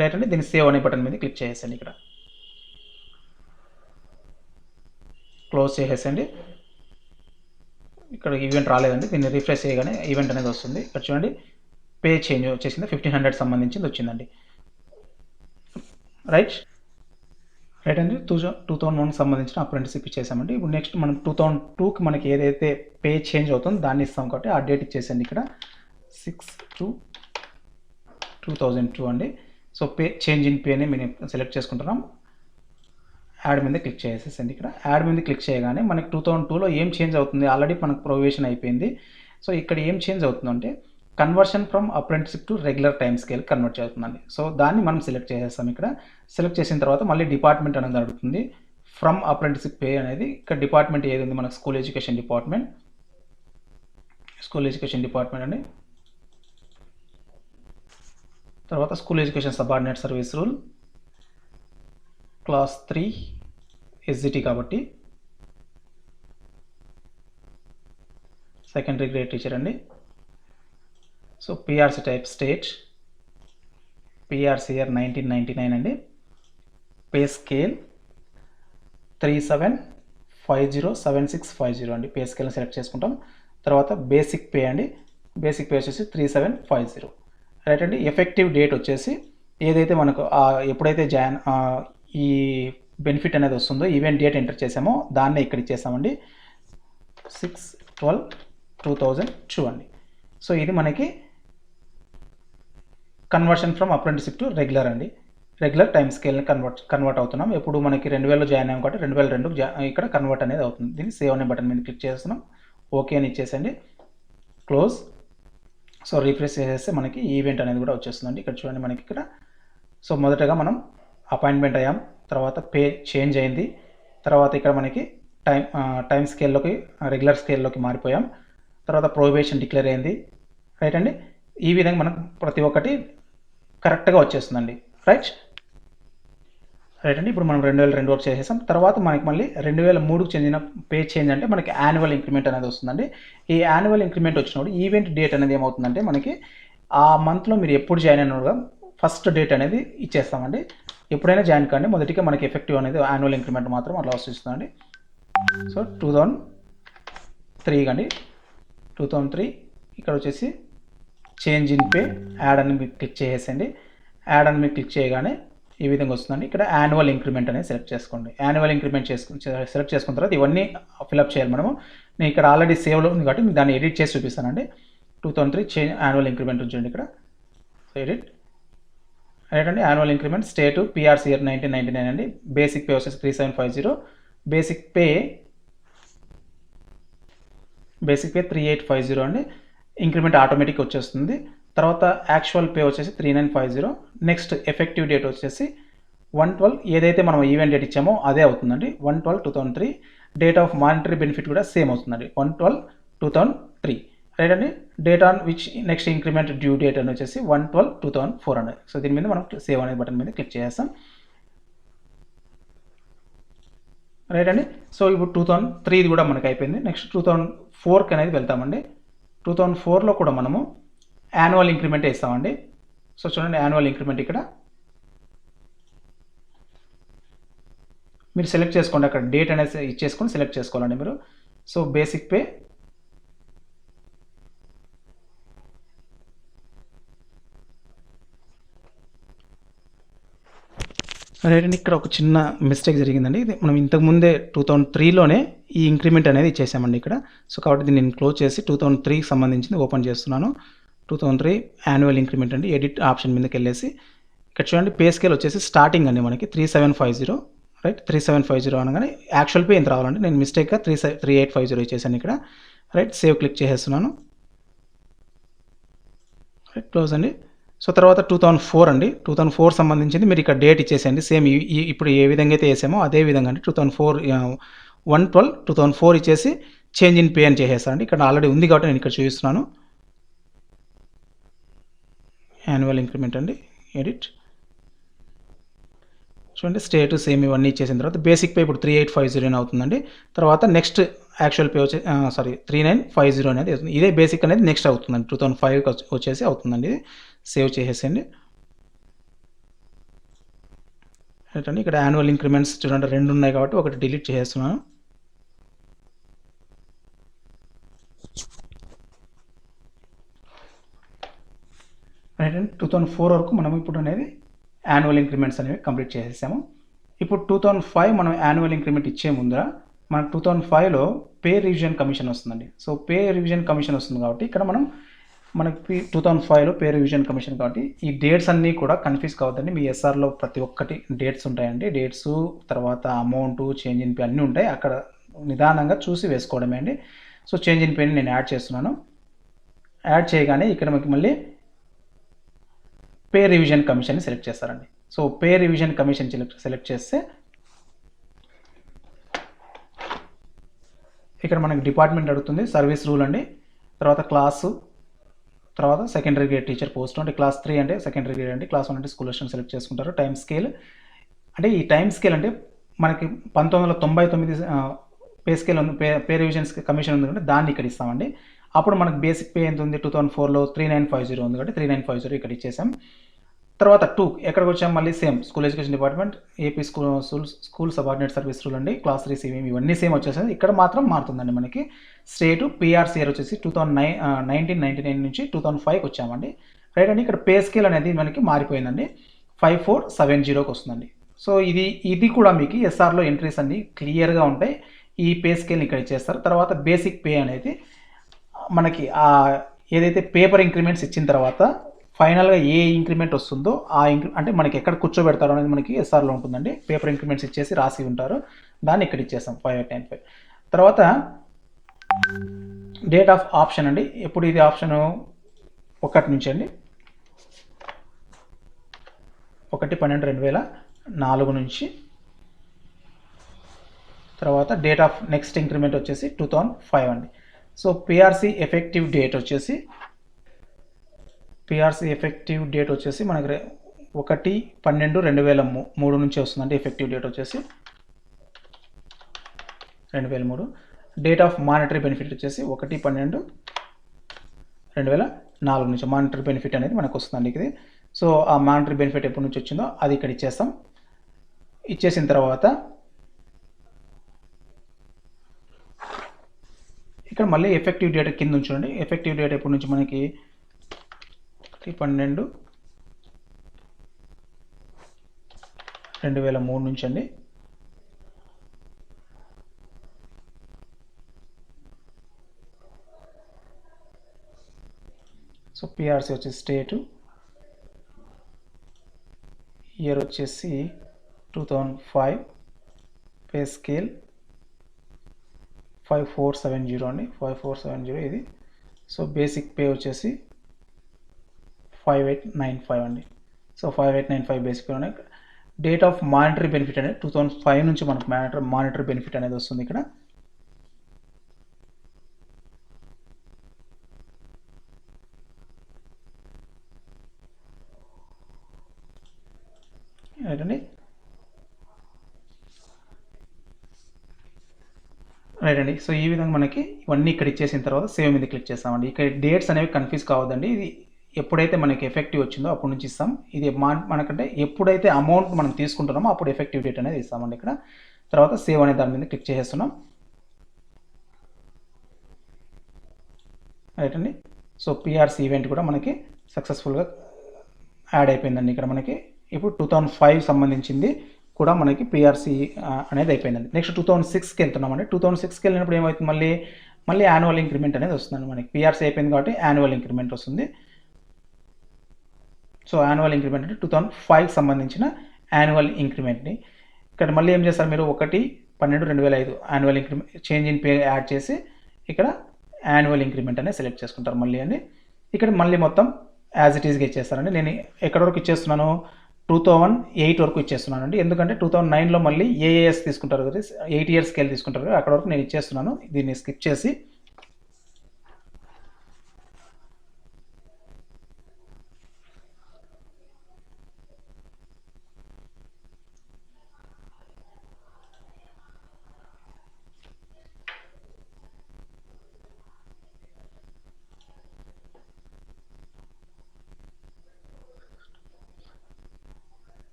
రైట్ అండి. దీన్ని సేవ్ అనే బటన్ మీద క్లిక్ చేసేయండి. ఇక్కడ క్లోజ్ చేసేసండి. ఇక్కడ ఈవెంట్ రాలేదండి, దీన్ని రిఫ్రెష్ చేయగానే ఈవెంట్ అనేది వస్తుంది. ఇక్కడ చూడండి పే చేంజ్ వచ్చేసింది, 1500 సంబంధించింది వచ్చిందండి. రైట్ అండి. 2001 సంబంధించిన అప్రెంటిస్షిప్ ఇచ్చేసామండి. ఇప్పుడు నెక్స్ట్ మనం 2002కి మనకి ఏదైతే పే చేంజ్ అవుతుందో దాన్ని ఇస్తాం కాబట్టి ఆ డేట్ ఇచ్చేసండి. ఇక్కడ 6/2/2002 అండి. సో పే చేంజ్ ఇన్ పేని మేము సెలెక్ట్ చేసుకుంటున్నాం. యాడ్ మీద క్లిక్ చేసేసండి. ఇక్కడ యాడ్ మీద క్లిక్ చేయగానే మనకి 2002లో ఏం చేంజ్ అవుతుంది, ఆల్రెడీ మనకు ప్రొవిజన్ అయిపోయింది. సో ఇక్కడ ఏం చేంజ్ అవుతుందంటే conversion from apprenticeship to regular time scale convert అవుతుందండి. సో దాన్ని మనం సెలెక్ట్ చేసేస్తాం. ఇక్కడ సెలెక్ట్ చేసిన తర్వాత మళ్ళీ డిపార్ట్మెంట్ అనేది అడుగుతుంది. ఫ్రమ్ అప్రెంటిస్షిప్ పే అనేది ఇక్కడ డిపార్ట్మెంట్ ఏది ఉంది, మనకు స్కూల్ ఎడ్యుకేషన్ డిపార్ట్మెంట్ అండి. తర్వాత school education subordinate service rule class 3 SGT కాబట్టి సెకండరీ గ్రేడ్ టీచర్ అండి. సో పిఆర్సీ టైప్ స్టేట్, పిఆర్సీఆర్ 1999 అండి. పే స్కేల్ 37507650 అండి. పే స్కేల్ని సెలెక్ట్ చేసుకుంటాం. తర్వాత బేసిక్ పే అండి. బేసిక్ పే వచ్చేసి 3750 రైట్ అండి. ఎఫెక్టివ్ డేట్ వచ్చేసి ఏదైతే మనకు ఎప్పుడైతే ఈ బెనిఫిట్ అనేది వస్తుందో ఈవెంట్ డేట్ ఎంటర్ చేసామో దాన్నే ఇక్కడ ఇచ్చేసామండి. 6/12/2002 అండి. సో ఇది మనకి conversion from apprenticeship to regular అండి. రెగ్యులర్ టైం స్కేల్ని కన్వర్ట్ అవుతున్నాం. ఎప్పుడు మనకి 2000లో జాయిన్ అయ్యాం కాబట్టి 2002 ఇక్కడ కన్వర్ట్ అనేది అవుతుంది. దీన్ని సేవ్ అనే బటన్ మీద క్లిక్ చేస్తున్నాం. ఓకే అని ఇచ్చేసండి. క్లోజ్. సో రిఫ్రెష్ చేసేస్తే మనకి ఈవెంట్ అనేది కూడా వచ్చేస్తుందండి. ఇక్కడ చూడండి మనకి ఇక్కడ. సో మొదటగా మనం అపాయింట్మెంట్ అయ్యాం, తర్వాత పే చేంజ్ అయింది, తర్వాత ఇక్కడ మనకి టైం స్కేల్లోకి రెగ్యులర్ స్కేల్లోకి మారిపోయాం, తర్వాత ప్రొబేషన్ డిక్లేర్ అయింది రైట్ అండి. ఈ విధంగా మనకు ప్రతి ఒక్కటి కరెక్ట్గా వచ్చేస్తుందండి రైట్ అండి. ఇప్పుడు మనం 2002 వరకు చేసేసాం. తర్వాత మనకి మళ్ళీ 2003కు చెందిన పే చేంజ్ అంటే మనకి యాన్యువల్ ఇంక్రిమెంట్ అనేది వస్తుందండి. ఈ యాన్యువల్ ఇంక్రిమెంట్ వచ్చినప్పుడు ఈవెంట్ డేట్ అనేది ఏమవుతుందంటే మనకి ఆ మంత్లో మీరు ఎప్పుడు జాయిన్ అయినగా ఫస్ట్ డేట్ అనేది ఇచ్చేస్తామండి. ఎప్పుడైనా జాయిన్ కానీ మొదటిగా మనకి ఎఫెక్టివ్ అనేది యాన్యువల్ ఇంక్రిమెంట్ మాత్రం అట్లా వస్తుందండి. సో 2003 అండి. 2003 ఇక్కడ వచ్చేసి చేంజ్ ఇన్ పే యాడ్ అని మీరు క్లిక్ చేసేసండి. యాడ్ అని మీరు క్లిక్ చేయగానే ఈ విధంగా వస్తుందండి. ఇక్కడ యాన్యువల్ ఇంక్రిమెంట్ అనేది సెలెక్ట్ చేసుకోండి. యాన్యువల్ ఇంక్రిమెంట్ సెలెక్ట్ చేసుకున్న తర్వాత ఇవన్నీ ఫిల్అప్ చేయాలి మనము. నేను ఇక్కడ ఆల్రెడీ సేవ్లో ఉంది కాబట్టి దాన్ని ఎడిట్ చేసి చూపిస్తానండి. 2003 చేంజ్ యాన్యువల్ ఇంక్రిమెంట్ ఉంచండి ఇక్కడ. సో ఎడిట్ రైట్ అండి. యాన్యువల్ ఇంక్రిమెంట్ స్టేట్ పిఆర్సీఆర్ 1999 అండి. బేసిక్ పే వచ్చేసి 3750, బేసిక్ పే 3850 అండి. ఇంక్రిమెంట్ ఆటోమేటిక్ వచ్చేస్తుంది. తర్వాత యాక్చువల్ పే వచ్చేసి 3950. నెక్స్ట్ ఎఫెక్టివ్ డేట్ వచ్చేసి 1/12 ఏదైతే మనం ఈవెంట్ డేట్ ఇచ్చామో అదే అవుతుందండి. 1/12/2003. డేట్ ఆఫ్ మానిటరీ బెనిఫిట్ కూడా సేమ్ అవుతుందండి. 1/12/2003 రైట్ అండి. Date on which next increment due date అని వచ్చేసి 1/12/2004 అండి. సో దీని మీద మనం సేవ్ అనే బటన్ మీద క్లిక్ చేస్తాం రైట్ అండి. సో ఇప్పుడు 2003 కూడా మనకి అయిపోయింది. నెక్స్ట్ 2004కి అనేది వెళ్తామండి. 2004లో కూడా మనము యాన్యువల్ ఇంక్రిమెంట్ ఇస్తామండి. సో చూడండి యాన్యువల్ ఇంక్రిమెంట్ ఇక్కడ మీరు సెలెక్ట్ చేసుకోండి. అక్కడ డేట్ అనేది ఇచ్చేసుకొని సెలెక్ట్ చేసుకోవాలండి మీరు. సో బేసిక్ పే రైట్ అండి. ఇక్కడ ఒక చిన్న మిస్టేక్ జరిగిందండి. ఇది మనం ఇంతకుముందే 2003లోనే ఈ ఇంక్రిమెంట్ అనేది ఇచ్చేసామండి ఇక్కడ. సో కాబట్టి దీన్ని నేను క్లోజ్ చేసి 2003కి సంబంధించింది ఓపెన్ చేస్తున్నాను. 2003 యాన్యువల్ ఇంక్రిమెంట్ అండి. ఎడిట్ ఆప్షన్ మీదకి వెళ్ళేసి ఇక్కడ చూడండి పే స్కేల్ వచ్చేసి స్టార్టింగ్ అండి మనకి 3750 రైట్. 3750 అనగానే యాక్చువల్ పే ఎంత రావాలంటే నేను మిస్టేక్గా 3850 ఇచ్చేసాను ఇక్కడ రైట్. సేవ్ క్లిక్ చేసేస్తున్నాను రైట్. క్లోజ్ అండి. సో తర్వాత 2004 అండి. 2004 సంబంధించింది మీరు ఇక్కడ డేట్ ఇచ్చేసేయండి. సేమ్ ఇప్పుడు ఏ విధంగా అయితే వేసామో అదే విధంగా అండి. 2004 1/12/2004 ఇచ్చేసి చేంజ్ ఇన్ పే అని చేసేస్తానండి. ఇక్కడ ఆల్రెడీ ఉంది కాబట్టి నేను ఇక్కడ చూపిస్తున్నాను. యాన్యువల్ ఇంక్రిమెంట్ అండి. ఎడిట్ చూడండి స్టేట్ సేమ్ ఇవన్నీ ఇచ్చేసిన తర్వాత బేసిక్ పే ఇప్పుడు 3850 అవుతుందండి. తర్వాత నెక్స్ట్ యాక్చువల్ పే వచ్చి 3950 అనేది అవుతుంది. ఇదే బేసిక్ అనేది నెక్స్ట్ అవుతుందండి. 2005 వచ్చేసి అవుతుందండి. సేవ్ చేసేసండి రైట్ అండి. ఇక్కడ యాన్యువల్ ఇంక్రిమెంట్స్ చూడండి 2 ఉన్నాయి కాబట్టి ఒకటి డిలీట్ చేసేస్తున్నాను. రైట్ అండి. 2004 వరకు మనం ఇప్పుడు అనేది యాన్యువల్ ఇంక్రిమెంట్స్ అనేవి కంప్లీట్ చేసేసాము. ఇప్పుడు 2005 మనం యాన్యువల్ ఇంక్రిమెంట్ ఇచ్చే ముందర మనకు 2005లో పే రివిజన్ కమిషన్ వస్తుందండి. సో పే రివిజన్ కమిషన్ వస్తుంది కాబట్టి ఇక్కడ మనం మనకి 2005లో పే రివిజన్ కమిషన్ కాబట్టి ఈ డేట్స్ అన్నీ కూడా కన్ఫ్యూజ్ కావద్దండి. మీ ఎస్ఆర్‌లో ప్రతి ఒక్కటి డేట్స్ ఉంటాయండి. డేట్సు తర్వాత అమౌంటు, చేంజ్ ఇన్ పే అన్నీ ఉంటాయి. అక్కడ నిదానంగా చూసి వేసుకోవడమే అండి. సో, చేంజ్ ఇన్ పేని నేను యాడ్ చేస్తున్నాను. యాడ్ చేయగానే ఇక్కడ మీకు మళ్ళీ పే రివిజన్ కమిషన్ని సెలెక్ట్ చేస్తారండి. So, pay revision commission select చేస్తే ఇక్కడ మనకి డిపార్ట్మెంట్ అడుగుతుంది. సర్వీస్ రూల్ అండి. తర్వాత క్లాసు, తర్వాత సెకండరీ గ్రేడ్ టీచర్ పోస్ట్ అంటే క్లాస్ 3 అంటే సెకండరీ గ్రేడ్ అండి. క్లాస్ 1 అంటే స్కూల్ అసిస్టెంట్ సెలెక్ట్ చేసుకుంటారు. టైమ్ స్కేల్ అంటే ఈ టైమ్ స్కేల్ అంటే మనకి 1999 పే స్కేల్ ఉంది, పే రివిజన్స్ కమిషన్ ఉంది కాబట్టి దాన్ని ఇక్కడ ఇస్తామండి. అప్పుడు మనకు బేసిక్ పే ఎంత ఉంది 2004లో 3950 ఉంది కాబట్టి 3950 ఇక్కడ ఇచ్చేసాం. తర్వాత 2 ఎక్కడికి వచ్చాం మళ్ళీ same school education department AP school subordinate service rule అండి. క్లాస్ 3 సివిఎం ఇవన్నీ సేమ్ వచ్చేసాయి. ఇక్కడ మాత్రం మారుతుందండి మనకి స్టేటు పిఆర్సీఆర్ వచ్చేసి 1999 నుంచి 2005కి వచ్చామండి. రైట్ అండి. ఇక్కడ పే స్కేల్ అనేది మనకి మారిపోయిందండి. 5470కి వస్తుందండి. సో ఇది కూడా మీకు ఎస్ఆర్లో ఎంట్రీస్ అన్ని క్లియర్గా ఉంటాయి. ఈ పే స్కేల్ని ఇక్కడ ఇచ్చేస్తారు. తర్వాత బేసిక్ పే అనేది మనకి ఏదైతే పేపర్ ఇంక్రిమెంట్స్ ఇచ్చిన తర్వాత ఫైనల్గా ఏ ఇంక్రిమెంట్ వస్తుందో అంటే మనకి ఎక్కడ కూర్చోబెడతారో అనేది మనకి ఎస్ఆర్లో ఉంటుందండి. పేపర్ ఇంక్రిమెంట్స్ ఇచ్చేసి రాసి ఉంటారు. దాన్ని ఇక్కడ ఇచ్చేస్తాం 5895. తర్వాత డేట్ ఆఫ్ ఆప్షన్ అండి. ఎప్పుడు ఇది ఆప్షన్ 1 నుంచి అండి 1/12/2004 నుంచి. తర్వాత డేట్ ఆఫ్ నెక్స్ట్ ఇంక్రిమెంట్ వచ్చేసి 2005 అండి. సో పిఆర్సీ ఎఫెక్టివ్ డేట్ వచ్చేసి మనకి 1/12/2003 నుంచి వస్తుందండి. ఎఫెక్టివ్ డేట్ వచ్చేసి 2003. డేట్ ఆఫ్ మానిటరీ బెనిఫిట్ వచ్చేసి 1/12/2004 నుంచి మానిటరీ బెనిఫిట్ అనేది మనకు వస్తుందండి ఇది. సో ఆ మానిటరీ బెనిఫిట్ ఎప్పటి నుంచి వచ్చిందో అది ఇక్కడ ఇచ్చేస్తాం. ఇచ్చేసిన తర్వాత ఇక్కడ మళ్ళీ ఎఫెక్టివ్ డేట్ కింద ఉంచండి. ఎఫెక్టివ్ డేట్ ఎప్పటి నుంచి మనకి 12/2003 నుంచి అండి. సో పిఆర్సీ వచ్చేసి స్టేటు, ఇయర్ వచ్చేసి 2005, పే స్కేల్ 5470 అండి. 5470 ఇది. సో బేసిక్ పే వచ్చేసి 5895 అండి. సో 5895 బేసిక్ పే ఉన్నాయి. డేట్ ఆఫ్ మానిటరీ బెనిఫిట్ అనేది 2005 నుంచి మనకు మానిటరీ బెనిఫిట్ అనేది వస్తుంది ఇక్కడ. రైట్ అండి. సో ఈ విధంగా మనకి ఇవన్నీ ఇక్కడ ఇచ్చేసిన తర్వాత సేవ్ మీద క్లిక్ చేస్తామండి. ఇక్కడ డేట్స్ అనేవి కన్ఫ్యూజ్ కావద్దండి. ఇది ఎప్పుడైతే మనకి ఎఫెక్టివ్ వచ్చిందో అప్పటి నుంచి ఇస్తాం. ఇది మనకంటే ఎప్పుడైతే అమౌంట్ మనం తీసుకుంటున్నామో అప్పుడు ఎఫెక్టివ్ డేట్ అనేది ఇస్తామండి ఇక్కడ. తర్వాత సేవ్ అనే దాని మీద క్లిక్ చేసేస్తున్నాం. రైట్ అండి. సో పిఆర్సీ ఈవెంట్ కూడా మనకి సక్సెస్ఫుల్గా యాడ్ అయిపోయిందండి. ఇక్కడ మనకి ఇప్పుడు 2005 సంబంధించింది కూడా మనకి పిఆర్సీ అనేది అయిపోయిందండి. నెక్స్ట్ 2006కి వెళ్తున్నామండి. 2006కి వెళ్ళినప్పుడు ఏమవుతుంది మళ్ళీ యాన్యువల్ ఇంక్రిమెంట్ అనేది వస్తుందండి. మనకి పిఆర్సీ అయిపోయింది కాబట్టి యాన్యువల్ ఇంక్రిమెంట్ వస్తుంది. సో యాన్యువల్ ఇంక్రిమెంట్ అంటే 2005కి సంబంధించిన యాన్యువల్ ఇంక్రిమెంట్ని ఇక్కడ మళ్ళీ ఏం చేస్తారు మీరు 1/12/2005 annual increment change in pay add చేసి ఇక్కడ యాన్యువల్ ఇంక్రిమెంట్ అనేది సెలెక్ట్ చేసుకుంటారు మళ్ళీ అండి. ఇక్కడ మళ్ళీ మొత్తం యాజ్ ఇట్ ఈస్గా ఇచ్చేస్తారండి. నేను ఎక్కడి వరకు ఇచ్చేస్తున్నాను 2008 వరకు ఇచ్చేస్తున్నాను అండి. ఎందుకంటే 2009లో మళ్ళీ ఏఏఎస్ తీసుకుంటారు కదా, 8 ఇయర్స్ స్కేల్ తీసుకుంటారు కదా, అక్కడ వరకు నేను ఇచ్చేస్తున్నాను. దీన్ని స్కిప్ చేసి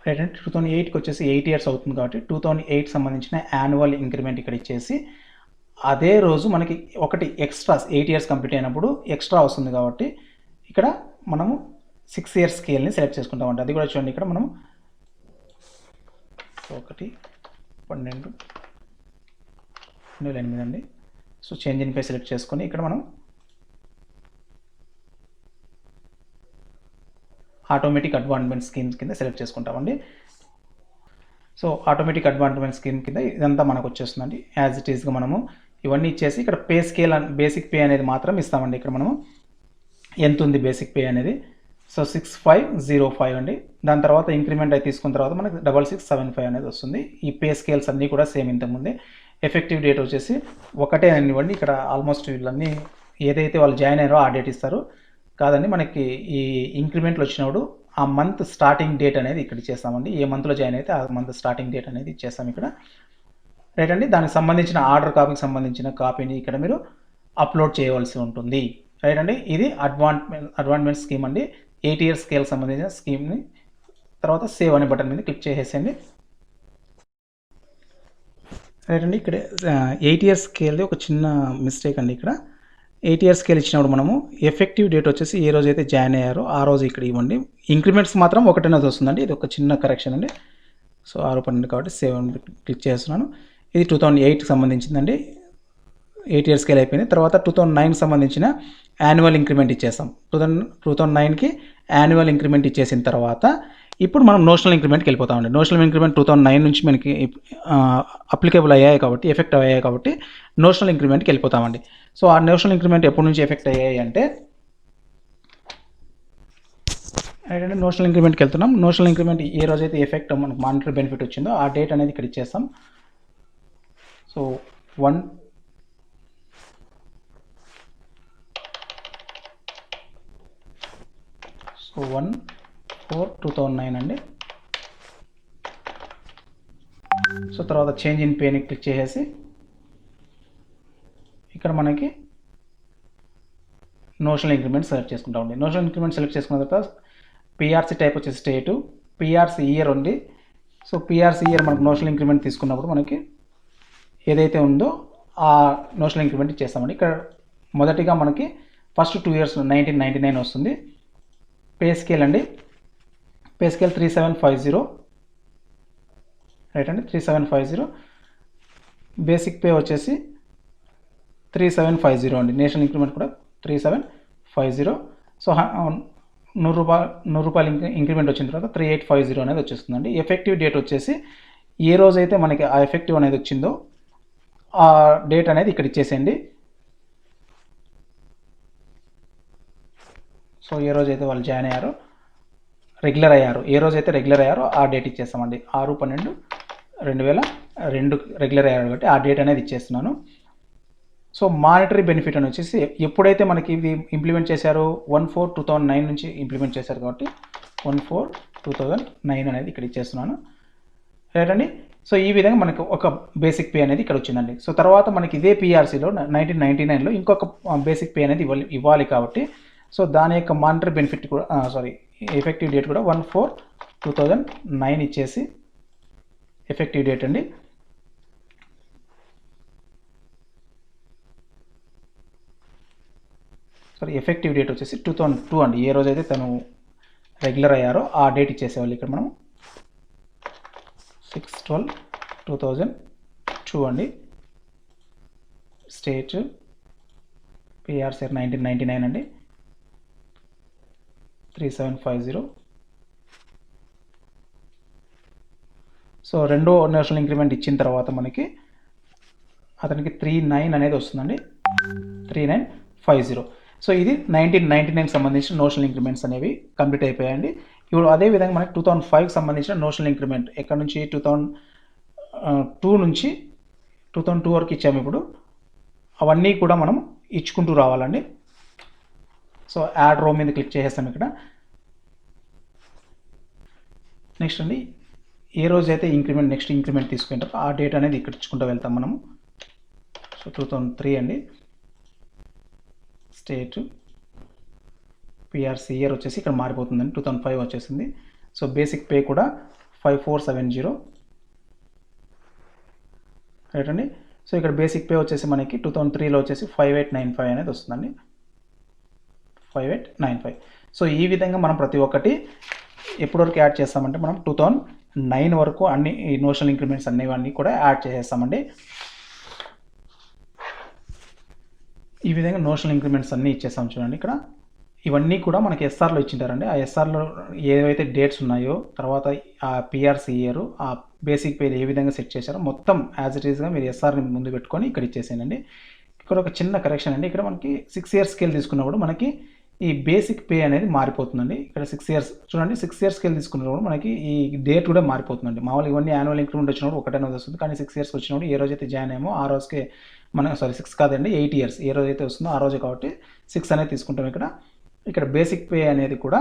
రైట్ అండి. 2008కి వచ్చేసి 8 ఇయర్స్ అవుతుంది కాబట్టి 2008 సంబంధించిన యాన్యువల్ ఇంక్రిమెంట్ ఇక్కడ ఇచ్చేసి అదే రోజు మనకి ఒకటి ఎక్స్ట్రా 8 ఇయర్స్ కంప్లీట్ అయినప్పుడు ఎక్స్ట్రా వస్తుంది కాబట్టి ఇక్కడ మనము 6 ఇయర్స్ స్కేల్ని సెలెక్ట్ చేసుకుంటామండి. అది కూడా చూడండి ఇక్కడ మనం 1/12/2008 అండి. So change in pay select చేసుకొని ఇక్కడ మనం ఆటోమేటిక్ అడ్వాన్స్మెంట్ స్కీమ్ కింద సెలెక్ట్ చేసుకుంటామండి. సో ఆటోమేటిక్ అడ్వాన్స్మెంట్ స్కీమ్ కింద ఇదంతా మనకు వచ్చేస్తుందండి. యాజ్ ఇట్ ఈస్గా మనము ఇవన్నీ ఇచ్చేసి ఇక్కడ పే స్కేల్ బేసిక్ పే అనేది మాత్రం ఇస్తామండి. ఇక్కడ మనము ఎంత ఉంది బేసిక్ పే అనేది, సో 6505 అండి. దాని తర్వాత ఇంక్రిమెంట్ అయితే తీసుకున్న తర్వాత మనకి 6675 అనేది వస్తుంది. ఈ పే స్కేల్స్ అన్నీ కూడా సేమ్ ఇంతకుముందే. ఎఫెక్టివ్ డేట్ వచ్చేసి ఒకటే అనివ్వండి. ఇక్కడ ఆల్మోస్ట్ వీళ్ళన్నీ ఏదైతే వాళ్ళు జాయిన్ అయ్యారో ఆ డేట్ ఇస్తారు కాదండి. మనకి ఈ ఇంక్రిమెంట్లు వచ్చినప్పుడు ఆ మంత్ స్టార్టింగ్ డేట్ అనేది ఇక్కడ ఇచ్చేస్తామండి. ఏ మంత్లో జాయిన్ అయితే ఆ మంత్ స్టార్టింగ్ డేట్ అనేది ఇచ్చేస్తాం ఇక్కడ. రైట్ అండి. దానికి సంబంధించిన ఆర్డర్ కాపీకి సంబంధించిన కాపీని ఇక్కడ మీరు అప్లోడ్ చేయవలసి ఉంటుంది. రైట్ అండి. ఇది అడ్వాన్స్మెంట్ స్కీమ్ అండి. 8 ఇయర్స్ స్కేల్ సంబంధించిన స్కీమ్ని. తర్వాత సేవ్ అనే బటన్ మీద క్లిక్ చేసేయండి. రైట్ అండి. ఇక్కడ 8 ఇయర్స్ స్కేల్ది ఒక చిన్న మిస్టేక్ అండి. ఇక్కడ 8 ఇయర్స్ స్కేల్ ఇచ్చినప్పుడు మనము ఎఫెక్టివ్ డేట్ వచ్చేసి ఏ రోజు అయితే జాయిన్ అయ్యారో ఆ రోజు ఇక్కడ ఇవ్వండి. ఇంక్రిమెంట్స్ మాత్రం ఒకటేనది వస్తుందండి. ఇది ఒక చిన్న కరెక్షన్ అండి. సో 6/12 కాబట్టి సేవ్ అని క్లిక్ చేస్తున్నాను. ఇది 2008కి సంబంధించిందండి. 8 ఇయర్స్ స్కేల్ అయిపోయింది. తర్వాత 2009 సంబంధించిన యాన్యువల్ ఇంక్రిమెంట్ ఇచ్చేస్తాం. 2009కి యాన్యువల్ ఇంక్రిమెంట్ ఇచ్చేసిన తర్వాత ఇప్పుడు మనం నోషనల్ ఇంక్రిమెంట్కి వెళ్ళిపోతామండి. నోషనల్ ఇంక్రిమెంట్ 2009 నుంచి మనకి అప్లికేబుల్ అయ్యాయి కాబట్టి, ఎఫెక్ట్ అయ్యాయి కాబట్టి నోషనల్ ఇంక్రిమెంట్కి వెళ్ళిపోతామండి. సో ఆ నోషనల్ ఇంక్రిమెంట్ ఎప్పటి నుంచి ఎఫెక్ట్ అయ్యాయి అంటే ఏంటంటే నోషనల్ ఇంక్రిమెంట్కి వెళ్తున్నాం. నోషనల్ ఇంక్రిమెంట్ ఏ రోజైతే ఎఫెక్ట్ మనకు మానిటరీ బెనిఫిట్ వచ్చిందో ఆ డేట్ అనేది ఇక్కడ ఇచ్చేస్తాం. సో 1/4/2009 అండి. సో తర్వాత చేంజ్ ఇన్ పేని క్లిక్ చేసేసి ఇక్కడ మనకి నోషనల్ ఇంక్రిమెంట్ సెలెక్ట్ చేసుకుంటామండి. నోషనల్ ఇంక్రిమెంట్ సెలెక్ట్ చేసుకున్న తర్వాత పిఆర్సీ టైప్ వచ్చేసి స్టేటు, పిఆర్సీ ఇయర్ ఉంది. సో పిఆర్సీ ఇయర్ మనకు నోషనల్ ఇంక్రిమెంట్ తీసుకున్నప్పుడు మనకి ఏదైతే ఉందో ఆ నోషనల్ ఇంక్రిమెంట్ ఇచ్చేస్తామండి. ఇక్కడ మొదటిగా మనకి ఫస్ట్ 2 ఇయర్స్ 1999 వస్తుంది. పే స్కేల్ అండి. Pay scale 3750. రైట్ అండి. 3750. బేసిక్ పే వచ్చేసి 3750 అండి. నేషనల్ ఇంక్రిమెంట్ కూడా 3750. సో 100 రూపాయలు ఇంక్రిమెంట్ వచ్చిన తర్వాత 3850 అనేది వచ్చేస్తుందండి. ఎఫెక్టివ్ డేట్ వచ్చేసి ఏ రోజైతే మనకి ఆ ఎఫెక్టివ్ అనేది వచ్చిందో ఆ డేట్ అనేది ఇక్కడ ఇచ్చేసేయండి. సో ఏ రోజైతే వాళ్ళు జాయిన్ అయ్యారో రెగ్యులర్ అయ్యారో ఏ రోజైతే రెగ్యులర్ అయ్యారో ఆ డేట్ ఇచ్చేస్తామండి. 6/12/2002 రెగ్యులర్ అయ్యారు కాబట్టి ఆ డేట్ అనేది ఇచ్చేస్తున్నాను. సో మానిటరీ బెనిఫిట్ అని వచ్చేసి ఎప్పుడైతే మనకి ఇది ఇంప్లిమెంట్ చేశారో 1/4/2009 నుంచి ఇంప్లిమెంట్ చేశారు కాబట్టి 1/4/2009 అనేది ఇక్కడ ఇచ్చేస్తున్నాను. రైట్ అండి. సో ఈ విధంగా మనకు ఒక బేసిక్ పే అనేది ఇక్కడ వచ్చిందండి. సో తర్వాత మనకి ఇదే పిఆర్సీలో 1999లో ఇంకొక బేసిక్ పే అనేది ఇవ్వాలి కాబట్టి సో దాని యొక్క మానిటరీ బెనిఫిట్ కూడా ఎఫెక్టివ్ డేట్ కూడా 1/4/2009 ఇచ్చేసి ఎఫెక్టివ్ డేట్ అండి. ఎఫెక్టివ్ డేట్ వచ్చేసి 2002 అండి. ఏ రోజైతే తను రెగ్యులర్ అయ్యారో ఆ డేట్ ఇచ్చేసేవాళ్ళు ఇక్కడ మనం 6/12/2002 అండి. స్టేట్ పిఆర్సీ 1999 అండి. 3750. సో రెండో నేషనల్ ఇంక్రిమెంట్ ఇచ్చిన తర్వాత మనకి అతనికి 39 అనేది వస్తుందండి. 3950. సో ఇది 1999 సంబంధించిన నోషనల్ ఇంక్రిమెంట్స్ అనేవి కంప్లీట్ అయిపోయాయండి. ఇప్పుడు అదేవిధంగా మనకి 2005 సంబంధించిన నోషనల్ ఇంక్రిమెంట్ ఎక్కడ నుంచి 2002 నుంచి 2002 వరకు ఇచ్చాము. ఇప్పుడు అవన్నీ కూడా మనం ఇచ్చుకుంటూ రావాలండి. సో యాడ్ రో మీద క్లిక్ చేసేస్తాం ఇక్కడ. నెక్స్ట్ అండి ఏ రోజు అయితే నెక్స్ట్ ఇంక్రిమెంట్ తీసుకుంటారో ఆ డేట్ అనేది ఇక్కడ ఇచ్చుకుంటూ వెళ్తాం మనము. సో 2003 అండి. స్టేట్ పిఆర్సీ ఇయర్ వచ్చేసి ఇక్కడ మారిపోతుందండి. 2005 వచ్చేసింది. సో బేసిక్ పే కూడా 5470 రైట్ అండి. సో ఇక్కడ బేసిక్ పే వచ్చేసి మనకి 2003లో వచ్చేసి 5895 అనేది వస్తుందండి, 5895. సో ఈ విధంగా మనం ప్రతి ఒక్కటి ఎప్పటి వరకు యాడ్ చేస్తామంటే మనం 2009 వరకు అన్ని ఈ నోషనల్ ఇంక్రిమెంట్స్ అన్నీ కూడా యాడ్ చేసేస్తామండి. ఈ విధంగా నోషనల్ ఇంక్రిమెంట్స్ అన్నీ ఇచ్చేస్తాం చూడండి. ఇక్కడ ఇవన్నీ కూడా మనకి ఎస్ఆర్లో ఇచ్చింటారండి. ఆ ఎస్ఆర్లో ఏవైతే డేట్స్ ఉన్నాయో, తర్వాత ఆ పిఆర్సీ ఇయర్, ఆ బేసిక్ పే ఏ విధంగా సెట్ చేశారో మొత్తం యాజ్ ఇట్ ఈస్గా మీరు ఎస్ఆర్ని ముందు పెట్టుకొని ఇక్కడ ఇచ్చేసేయండి. ఇక్కడ ఒక చిన్న కరెక్షన్ అండి. ఇక్కడ మనకి 6 ఇయర్స్ స్కేల్ తీసుకున్నప్పుడు మనకి ఈ బేసిక్ పే అనేది మారిపోతుందండి. ఇక్కడ 6 ఇయర్స్ చూడండి, 6 ఇయర్స్ స్కేల్ తీసుకున్నప్పుడు మనకి ఈ డేట్ కూడా మారిపోతుందండి. మామూలుగా ఇవన్నీ యాన్యువల్ ఇంక్రిమెంట్ వచ్చినప్పుడు ఒకటనే వస్తుంది, కానీ 6 ఇయర్స్ వచ్చినప్పుడు ఏ రోజైతే జాయిన్ అయ్యామో ఆ రోజుకే మన 6 కాదండి 8 ఇయర్స్ ఏ రోజైతే వస్తుందో ఆ రోజు కాబట్టి 6 అనేది తీసుకుంటాం. ఇక్కడ బేసిక్ పే అనేది కూడా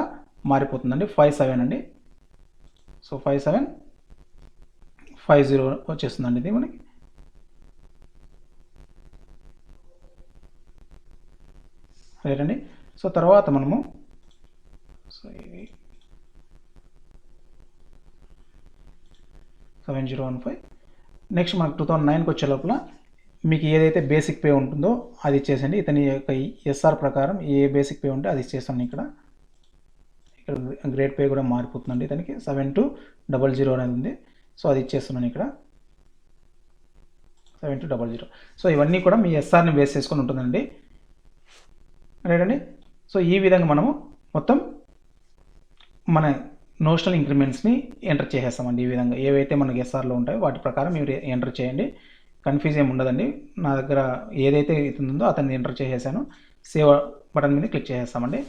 మారిపోతుందండి, 57 అండి. సో 5750 వచ్చేస్తుందండి ఇది మనకి. రైట్ అండి. సో తర్వాత మనము ఇది 7015. నెక్స్ట్ మనకు 2009కి వచ్చే లోపల మీకు ఏదైతే బేసిక్ పే ఉంటుందో అది ఇచ్చేసండి. ఇతని యొక్క ఎస్ఆర్ ప్రకారం ఏ బేసిక్ పే ఉంటే అది ఇచ్చేస్తాను. ఇక్కడ గ్రేడ్ పే కూడా మారిపోతుందండి. ఇతనికి 7200 అనేది ఉంది. సో అది ఇచ్చేస్తున్నాను ఇక్కడ 7200. సో ఇవన్నీ కూడా మీ ఎస్ఆర్ని బేస్ చేసుకొని ఉంటుందండి. రైట్ అండి. సో ఈ విధంగా మనము మొత్తం మన నోషనల్ ఇంక్రిమెంట్స్ని ఎంటర్ చేసేస్తామండి. ఈ విధంగా ఏవైతే మనకి ఎస్ఆర్లో ఉంటాయో వాటి ప్రకారం మీరు ఎంటర్ చేయండి. కన్ఫ్యూజ్ ఏమి ఉండదండి. నా దగ్గర ఏదైతే ఉందో అతన్ని ఎంటర్ చేసేసాను. సేవ్ బటన్ మీద క్లిక్ చేసేస్తామండి.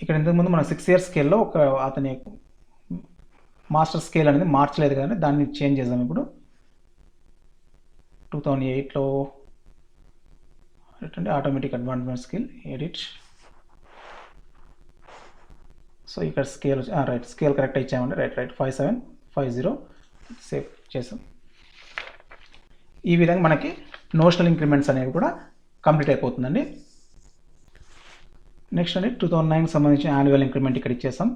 ఇక్కడ ఇంతకుముందు మన 6 ఇయర్స్ స్కేల్లో ఒక అతని మాస్టర్ స్కేల్ అనేది మార్చలేదు కానీ దాన్ని చేంజ్ చేద్దాం. ఇప్పుడు 2008లో అంటే automatic advancement skill edit. So ఇక్కడ స్కేల్ రైట్, స్కేల్ కరెక్ట్ ఇచ్చామండి. రైట్ 5750 సేవ్ చేసాం. ఈ విధంగా మనకి నోషనల్ ఇంక్రిమెంట్స్ అనేవి కూడా కంప్లీట్ అయిపోతుందండి. నెక్స్ట్ అండి 2009కి సంబంధించిన యాన్యువల్ ఇంక్రిమెంట్ ఇక్కడ ఇచ్చేసాం.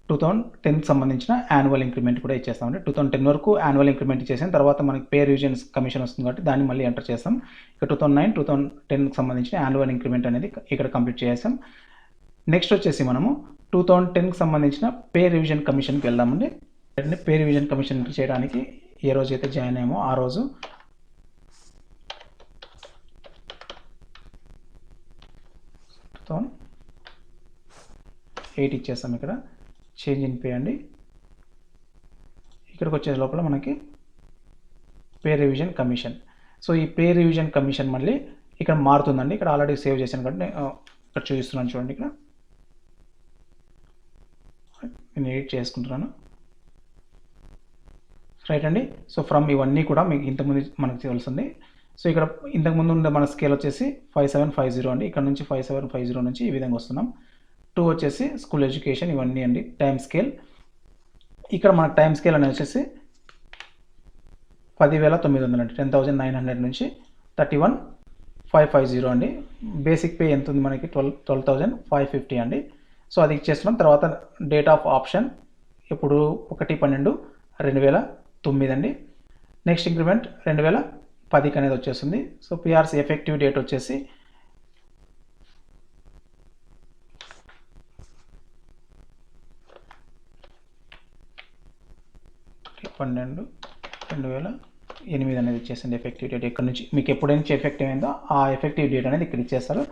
2010కి సంబంధించిన యాన్యువల్ ఇంక్రిమెంట్ కూడా ఇచ్చేస్తామండి. 2010 వరకు యాన్యువల్ ఇంక్రిమెంట్ ఇచ్చేసాం. తర్వాత మనకి పే రివిజన్స్ కమిషన్ వస్తుంది కాబట్టి దాన్ని మళ్ళీ ఎంటర్ చేస్తాం. ఇక 2009, 2010కి సంబంధించిన యాన్యువల్ ఇంక్రిమెంట్ అనేది ఇక్కడ కంప్లీట్ చేసాం. నెక్స్ట్ వచ్చేసి మనము 2010కి సంబంధించిన పే రివిజన్ కమిషన్కి వెళ్దామండి. పే రివిజన్ కమిషన్ చేయడానికి ఏ రోజు అయితే జాయిన్ అయ్యామో ఆ రోజు 2008 ఇచ్చేస్తాం. ఇక్కడ చేంజ్ ఇన్ పే అండి. ఇక్కడికి వచ్చే లోపల మనకి పే రివిజన్ కమిషన్. సో ఈ పే రివిజన్ కమిషన్ మళ్ళీ ఇక్కడ మారుతుందండి. ఇక్కడ ఆల్రెడీ సేవ్ చేశాను కాబట్టి ఇక్కడ చూపిస్తున్నాను చూడండి. ఇక్కడ నేను ఎడిట్ చేసుకుంటున్నాను. రైట్ అండి. సో ఫ్రమ్ ఇవన్నీ కూడా మీకు ఇంతకుముందు మనకు తెలుస్తుంది. సో ఇక్కడ ఇంతకుముందు ఉండే మన స్కేల్ వచ్చేసి 5750 అండి. ఇక్కడ నుంచి 5750 నుంచి ఈ విధంగా వస్తున్నాం. 2 వచ్చేసి స్కూల్ ఎడ్యుకేషన్ ఇవన్నీ అండి. టైం స్కేల్ ఇక్కడ మనకు టైం స్కేల్ అనేది వచ్చేసి 10,900 అండి. 10,900 నుంచి 31,550 అండి. బేసిక్ పే ఎంత ఉంది మనకి 12,550 అండి. సో అది ఇచ్చేస్తున్నాం. తర్వాత డేట్ ఆఫ్ ఆప్షన్ ఇప్పుడు 1/12/2009 అండి. నెక్స్ట్ ఇంక్రిమెంట్ 2010కి అనేది వచ్చేస్తుంది. సో పిఆర్సీ ఎఫెక్టివ్ డేట్ వచ్చేసి 12/2008 అనేది ఇచ్చేసింది ఎఫెక్టివ్ డేట్. ఇక్కడ నుంచి మీకు ఎప్పుడు నుంచి ఎఫెక్టివ్ అయిందో ఆ ఎఫెక్టివ్ డేట్ అనేది ఇక్కడ ఇచ్చేస్తారు.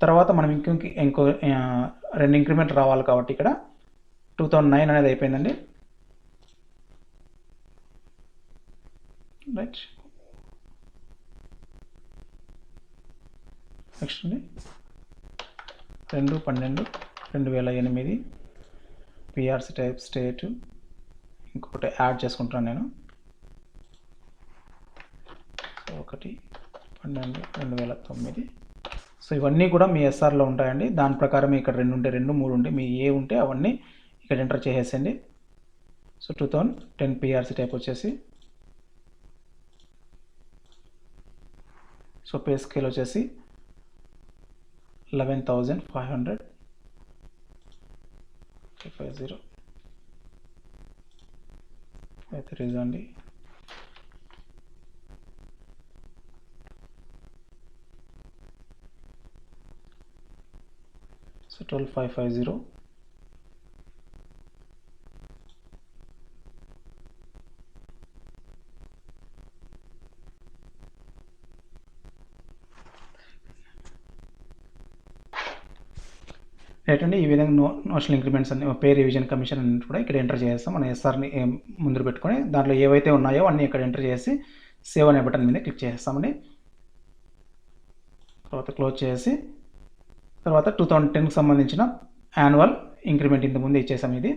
తర్వాత మనం ఇంకో 2 ఇంక్రిమెంట్ రావాలి కాబట్టి ఇక్కడ 2009 అనేది అయిపోయిందండి. రైట్. నెక్స్ట్ అండి 2/12/2008 పిఆర్సీ టైప్ స్టేట్ ఇంకొకటి యాడ్ చేసుకుంటున్నాను నేను. 1/12/2009. సో ఇవన్నీ కూడా మీ ఎస్ఆర్లో ఉంటాయండి. దాని ప్రకారం ఇక్కడ 2 ఉంటే 2, 3 ఉంటే మీ ఏ ఉంటే అవన్నీ ఇక్కడ ఎంటర్ చేసేసండి. సో 2010 పిఆర్సీ టైప్ వచ్చేసి సో పే స్కేల్ వచ్చేసి 11,550. అయితే రీజన్ సో 12550 రైట్ అండి. ఈ విధంగా నోషనల్ ఇంక్రిమెంట్స్ అన్ని పే రివిజన్ కమిషన్ అన్ని కూడా ఇక్కడ ఎంటర్ చేస్తాం. మనం ఎస్ఆర్ని ముందు పెట్టుకొని దాంట్లో ఏవైతే ఉన్నాయో అన్నీ ఇక్కడ ఎంటర్ చేసి సేవ్ అనే బటన్ మీద క్లిక్ చేస్తామండి. తర్వాత క్లోజ్ చేసి తర్వాత 2010కి సంబంధించిన యాన్యువల్ ఇంక్రిమెంట్ ఇంతకుముందు ఇచ్చేసాం. ఇది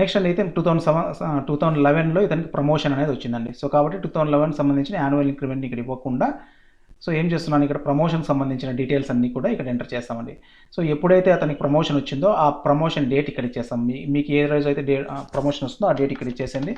నెక్స్ట్ అండి అయితే 2011లో ఇతనికి ప్రమోషన్ అనేది వచ్చిందండి. సో కాబట్టి 2011 సంబంధించిన యాన్యువల్ ఇంక్రిమెంట్ ఇక్కడ ఇవ్వకుండా సో ఏం చేస్తున్నాను ఇక్కడ ప్రమోషన్ సంబంధించిన డీటెయిల్స్ అన్నీ కూడా ఇక్కడ ఎంటర్ చేస్తామండి. సో ఎప్పుడైతే అతనికి ప్రమోషన్ వచ్చిందో ఆ ప్రమోషన్ డేట్ ఇక్కడ ఇచ్చేస్తాం. మీకు ఏ రోజు అయితే ప్రమోషన్ వస్తుందో ఆ డేట్ ఇక్కడ ఇచ్చేసండి.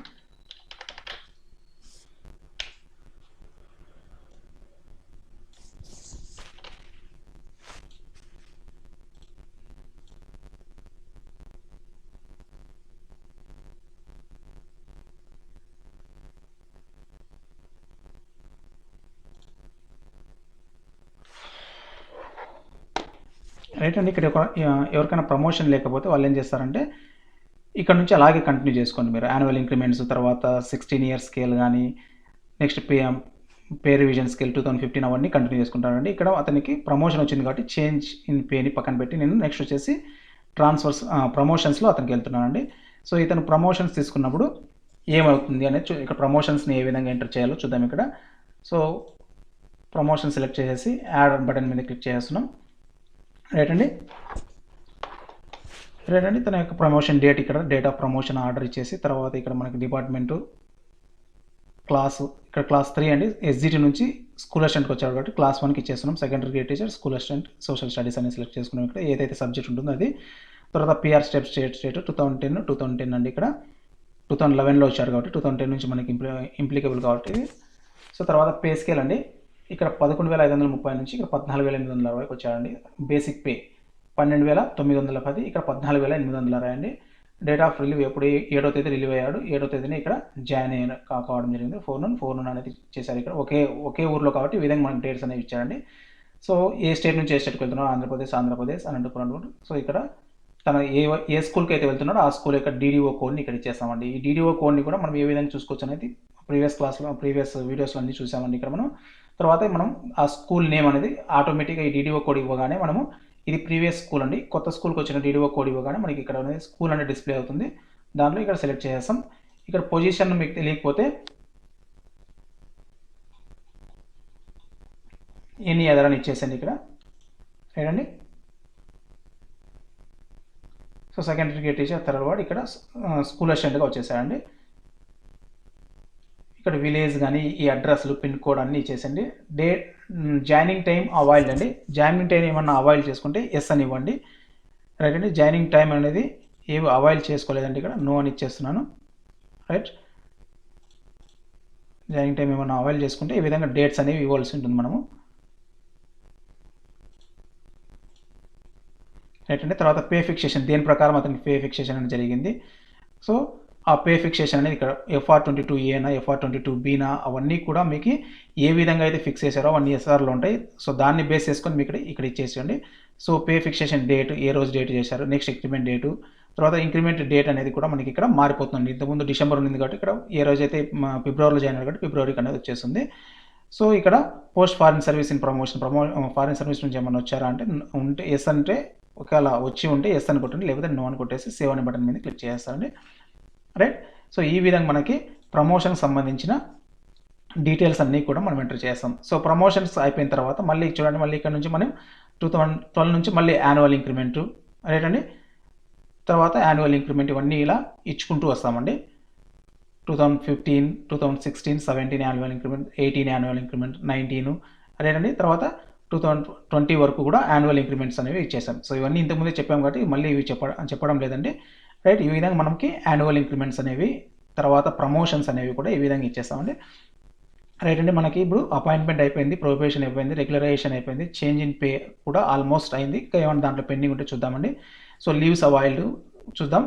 రైట్ అండి. ఇక్కడ ఎవరికైనా ప్రమోషన్ లేకపోతే వాళ్ళు ఏం చేస్తారంటే ఇక్కడ నుంచి అలాగే కంటిన్యూ చేసుకోండి. మీరు యాన్యువల్ ఇంక్రిమెంట్స్ తర్వాత 16 ఇయర్స్ స్కేల్ కానీ నెక్స్ట్ పే రివిజన్ స్కేల్ 2015 అవన్నీ కంటిన్యూ చేసుకుంటానండి. ఇక్కడ అతనికి ప్రమోషన్ వచ్చింది కాబట్టి చేంజ్ ఇన్ పేని పక్కన పెట్టి నేను నెక్స్ట్ వచ్చేసి ప్రమోషన్స్లో అతనికి వెళ్తున్నానండి. సో ఇతను ప్రమోషన్స్ తీసుకున్నప్పుడు ఏమవుతుంది అనేది ఇక్కడ ప్రమోషన్స్ని ఏ విధంగా ఎంటర్ చేయాలో చూద్దాం. ఇక్కడ సో ప్రమోషన్ సెలెక్ట్ చేసేసి యాడ్ బటన్ మీద క్లిక్ చేస్తున్నాం. రైట్ అండి. తన యొక్క ప్రమోషన్ డేట్ ఇక్కడ డేట్ ఆఫ్ ప్రమోషన్ ఆర్డర్ ఇచ్చేసి తర్వాత ఇక్కడ మనకి డిపార్ట్మెంటు క్లాసు ఇక్కడ క్లాస్ 3 అండి. ఎస్జిటి నుంచి స్కూల్ అసిస్టెంట్కి వచ్చారు కాబట్టి క్లాస్ 1కి ఇచ్చేస్తున్నాం. Secondary grade teacher, school assistant, social studies అని సెలెక్ట్ చేసుకున్నాం. ఇక్కడ ఏదైతే సబ్జెక్ట్ ఉంటుందో అది. తర్వాత పిఆర్ స్టేట్ 2010 అండి. ఇక్కడ 2011లో వచ్చారు కాబట్టి 2010 నుంచి మనకి ఇంప్లికబుల్ కాబట్టి. సో తర్వాత పే స్కేల్ అండి. ఇక్కడ 11,530 నుంచి ఇక్కడ 14,860కి వచ్చారండి. బేసిక్ పే 12,910, ఇక్కడ 14,860 అండి. డేట్ ఆఫ్ రిలీవ్ ఎప్పుడు 7వ తేదీ రిలీవ్ అయ్యాడు. 7వ తేదీని ఇక్కడ జాయిన్ కావడం జరిగింది. 4 అనేది చేశారు. ఇక్కడ ఒకే ఊర్లో కాబట్టి ఈ విధంగా మనకి డేట్స్ అనేవి ఇచ్చారండి. సో ఏ స్టేట్ నుంచి ఏ స్టేట్కి వెళ్తున్నారో ఆంధ్రప్రదేశ్, అనంతపురం. సో ఇక్కడ తన ఏ స్కూల్కి అయితే వెళ్తున్నాడో ఆ స్కూల్ యొక్క డీడీఓ కోడ్ని ఇక్కడ ఇచ్చేస్తామండి. ఈ డీడీఓ కోడ్ని కూడా మనం ఏ విధంగా చూసుకోవచ్చు అనేది ప్రీవియస్ వీడియోస్లో అన్నీ చూసామండి. ఇక్కడ మనం తర్వాత మనం ఆ స్కూల్ నేమ్ అనేది ఆటోమేటిక్గా ఈ డీడీఓ కోడ్ ఇవ్వగానే మనము ఇది ప్రీవియస్ స్కూల్ అండి. కొత్త స్కూల్కి వచ్చిన డీడీఓ కోడ్ ఇవ్వగానే మనకి ఇక్కడ అనేది స్కూల్ అనేది డిస్ప్లే అవుతుంది. దాంట్లో ఇక్కడ సెలెక్ట్ చేస్తాం. ఇక్కడ పొజిషన్ మీకు తెలియకపోతే ఎన్ని అదర్ అని ఇచ్చేసండి ఇక్కడ. Right. So secondary grade teacher third ward ఇక్కడ స్కూల్ అసిస్టెంట్గా వచ్చేసాయండి. ఇక్కడ విలేజ్ కానీ ఈ అడ్రస్లు పిన్ కోడ్ అన్నీ ఇచ్చేసండి. జాయినింగ్ టైం అవాయిల్డ్ అండి. జాయినింగ్ టైం ఏమన్నా అవాయిల్ చేసుకుంటే ఎస్ అని ఇవ్వండి. రైట్ అండి. జాయినింగ్ టైం అనేది ఏవి అవాయిల్ చేసుకోలేదండి. ఇక్కడ నో అని ఇచ్చేస్తున్నాను. రైట్. జాయినింగ్ టైం ఏమన్నా అవాయిల్ చేసుకుంటే ఈ విధంగా డేట్స్ అనేవి ఇవ్వాల్సి ఉంటుంది మనము. రైట్ అండి. తర్వాత పే ఫిక్సేషన్ దేని ప్రకారం అతనికి పే ఫిక్సేషన్ అనేది జరిగింది. సో ఆ పే ఫిక్సేషన్ అనేది ఇక్కడ FR22A FR22Bనా అవన్నీ కూడా మీకు ఏ విధంగా అయితే ఫిక్స్ చేశారో అవన్నీ ఎస్ఆర్లో ఉంటాయి. సో దాన్ని బేస్ చేసుకొని మీకు ఇక్కడ ఇచ్చేసేయండి. సో పే ఫిక్సేషన్ డేట్ ఏ రోజు డేట్ చేశారు, నెక్స్ట్ ఇంక్రిమెంట్ డేటు, తర్వాత ఇంక్రిమెంట్ డేట్ అనేది కూడా మనకి ఇక్కడ మారిపోతుంది. ఇంతకుముందు డిసెంబర్ ఉంది కాబట్టి ఇక్కడ ఏ రోజు అయితే ఫిబ్రవరిలో జాయిన్ అయ్యారు కాబట్టి ఫిబ్రవరికి అనేది వచ్చేస్తుంది. సో ఇక్కడ post foreign service in promotion foreign service నుంచి ఏమన్నా వచ్చారా అంటే ఉంటే ఎస్ అంటే ఒకవేళ వచ్చి ఉంటే ఎస్ అని కొట్టండి, లేకపోతే నో అని కొట్టేసి సేవ్ అనే బటన్ మీద క్లిక్ చేస్తారండి. రైట్. సో ఈ విధంగా మనకి ప్రమోషన్ సంబంధించిన డీటెయిల్స్ అన్నీ కూడా మనం ఎంటర్ చేస్తాం. సో ప్రమోషన్స్ అయిపోయిన తర్వాత మళ్ళీ చూడండి, మళ్ళీ ఇక్కడ నుంచి మనం 2012 నుంచి మళ్ళీ యాన్యువల్ ఇంక్రిమెంటు. రైట్ అండి. తర్వాత యాన్యువల్ ఇంక్రిమెంట్ ఇవన్నీ ఇలా ఇచ్చుకుంటూ వస్తామండి. 2015, 2016, 17 annual increment, 18 annual increment, 19 right. తర్వాత 2020 వరకు కూడా యాన్యువల్ ఇంక్రిమెంట్స్ అనేవి ఇచ్చేసాం. సో ఇవన్నీ ఇంతకుముందే చెప్పాం కాబట్టి మళ్ళీ ఇవి చెప్పడం లేదండి. రైట్. ఈ విధంగా మనకి యాన్యువల్ ఇంక్రిమెంట్స్ అనేవి తర్వాత ప్రమోషన్స్ అనేవి కూడా ఈ విధంగా ఇచ్చేస్తామండి. రైట్ అండి. మనకి ఇప్పుడు అపాయింట్మెంట్ అయిపోయింది, ప్రొబేషన్ అయిపోయింది, రెగ్యులరైజేషన్ అయిపోయింది, చేంజ్ ఇన్ పే కూడా ఆల్మోస్ట్ అయింది. ఇంకా ఏమైనా దాంట్లో పెండింగ్ ఉంటే చూద్దామండి. సో లీవ్స్ అవాయిల్డ్ చూద్దాం,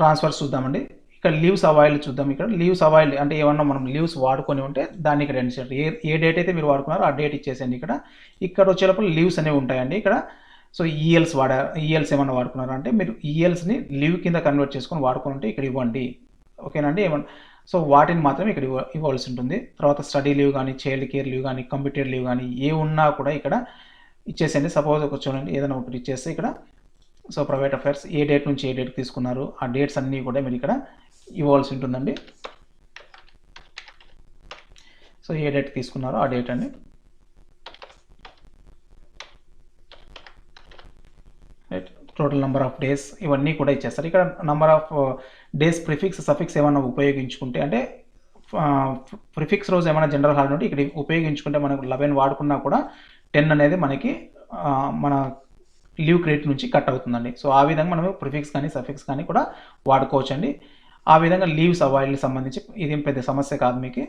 ట్రాన్స్ఫర్స్ చూద్దామండి. ఇక్కడ లీవ్స్ అవైల్ చూద్దాం. ఇక్కడ లీవ్స్ అవైల్ అంటే ఏమన్నా మనం లీవ్స్ వాడుకొని ఉంటే దాన్ని ఇక్కడ ఎంటర్ చేయండి. ఏ డేట్ అయితే మీరు వాడుకున్నారో ఆ డేట్ ఇచ్చేసండి. ఇక్కడ వచ్చేటప్పుడు లీవ్స్ అనేవి ఉంటాయండి. ఇక్కడ సో ఈఎల్స్ ఏమన్నా వాడుకున్నారా అంటే మీరు ఈఎల్స్ని లీవ్ కింద కన్వర్ట్ చేసుకొని వాడుకుంటే ఇక్కడ ఇవ్వండి. ఓకేనా అండి. సో వాటిని మాత్రం ఇక్కడ ఇవ్వాల్సి ఉంటుంది. తర్వాత స్టడీ లీవ్ కానీ, చైల్డ్ కేర్ లీవ్ కానీ, కంప్యూటర్ లీవ్ కానీ ఏ ఉన్నా కూడా ఇక్కడ ఇచ్చేసేయండి. సపోజ్ ఒక చూడండి ఏదైనా ఒకటి ఇచ్చేస్తే ఇక్కడ సో ప్రైవేట్ అఫైర్స్ ఏ డేట్ నుంచి ఏ డేట్ తీసుకున్నారు ఆ డేట్స్ అన్నీ కూడా మీరు ఇక్కడ ఇవ్వాల్సి ఉంటుందండి. సో ఏ డేట్ తీసుకున్నారో ఆ డేట్ అండి. టోటల్ నెంబర్ ఆఫ్ డేస్ ఇవన్నీ కూడా ఇచ్చేస్తారు. ఇక్కడ number of days prefix suffix ఏమైనా ఉపయోగించుకుంటే అంటే ప్రిఫిక్స్ రోజు ఏమైనా జనరల్ హాలిడే ఉంటే ఇక్కడ ఉపయోగించుకుంటే మనకు 11 వాడుకున్నా కూడా 10 అనేది మనకి మన లీవ్ క్రెడిట్ నుంచి కట్ అవుతుందండి. సో ఆ విధంగా మనం ప్రిఫిక్స్ కానీ సఫిక్స్ కానీ కూడా వాడుకోవచ్చండి. ఆ విధంగా లీవ్స్ అవైల్కి సంబంధించి ఇదేం పెద్ద సమస్య కాదు మీకు.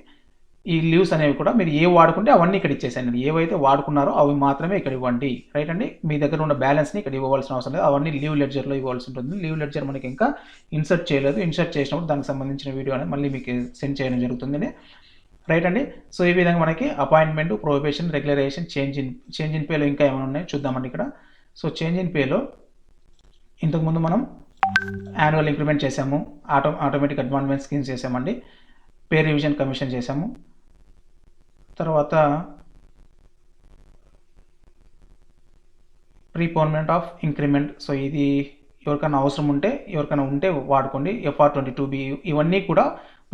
ఈ లీవ్స్ అనేవి కూడా మీరు ఏ వాడుకుంటే అవన్నీ ఇక్కడ ఇచ్చేసాయండి. ఏవైతే వాడుకున్నారో అవి మాత్రమే ఇక్కడ ఇవ్వండి. రైట్ అండి. మీ దగ్గర ఉన్న బ్యాలెన్స్ని ఇక్కడ ఇవ్వాల్సిన అవసరం లేదు. అవన్నీ లీవ్ లెడ్జర్లో ఇవ్వాల్సి ఉంటుంది. లీవ్ లెడ్జర్ మనకి ఇంకా ఇన్సర్ట్ చేయలేదు. ఇన్సర్ట్ చేసినప్పుడు దానికి సంబంధించిన వీడియో అనేది మళ్ళీ మీకు సెండ్ చేయడం జరుగుతుంది. రైట్ అండి. సో ఈ విధంగా మనకి appointment, probation, regularisation, change in పేలో ఇంకా ఏమైనా ఉన్నాయో చూద్దామండి ఇక్కడ. సో చేంజ్ ఇన్ పేలో ఇంతకుముందు మనం యాన్యువల్ ఇంక్రిమెంట్ చేసాము, ఆటోమేటిక్ అడ్వాన్స్మెంట్ స్కీమ్స్ చేసామండి, పే రివిజన్ కమిషన్ చేసాము, తర్వాత ప్రీపోన్మెంట్ ఆఫ్ ఇంక్రిమెంట్. సో ఇది ఎవరికైనా అవసరం ఉంటే వాడుకోండి. FR22B ఇవన్నీ కూడా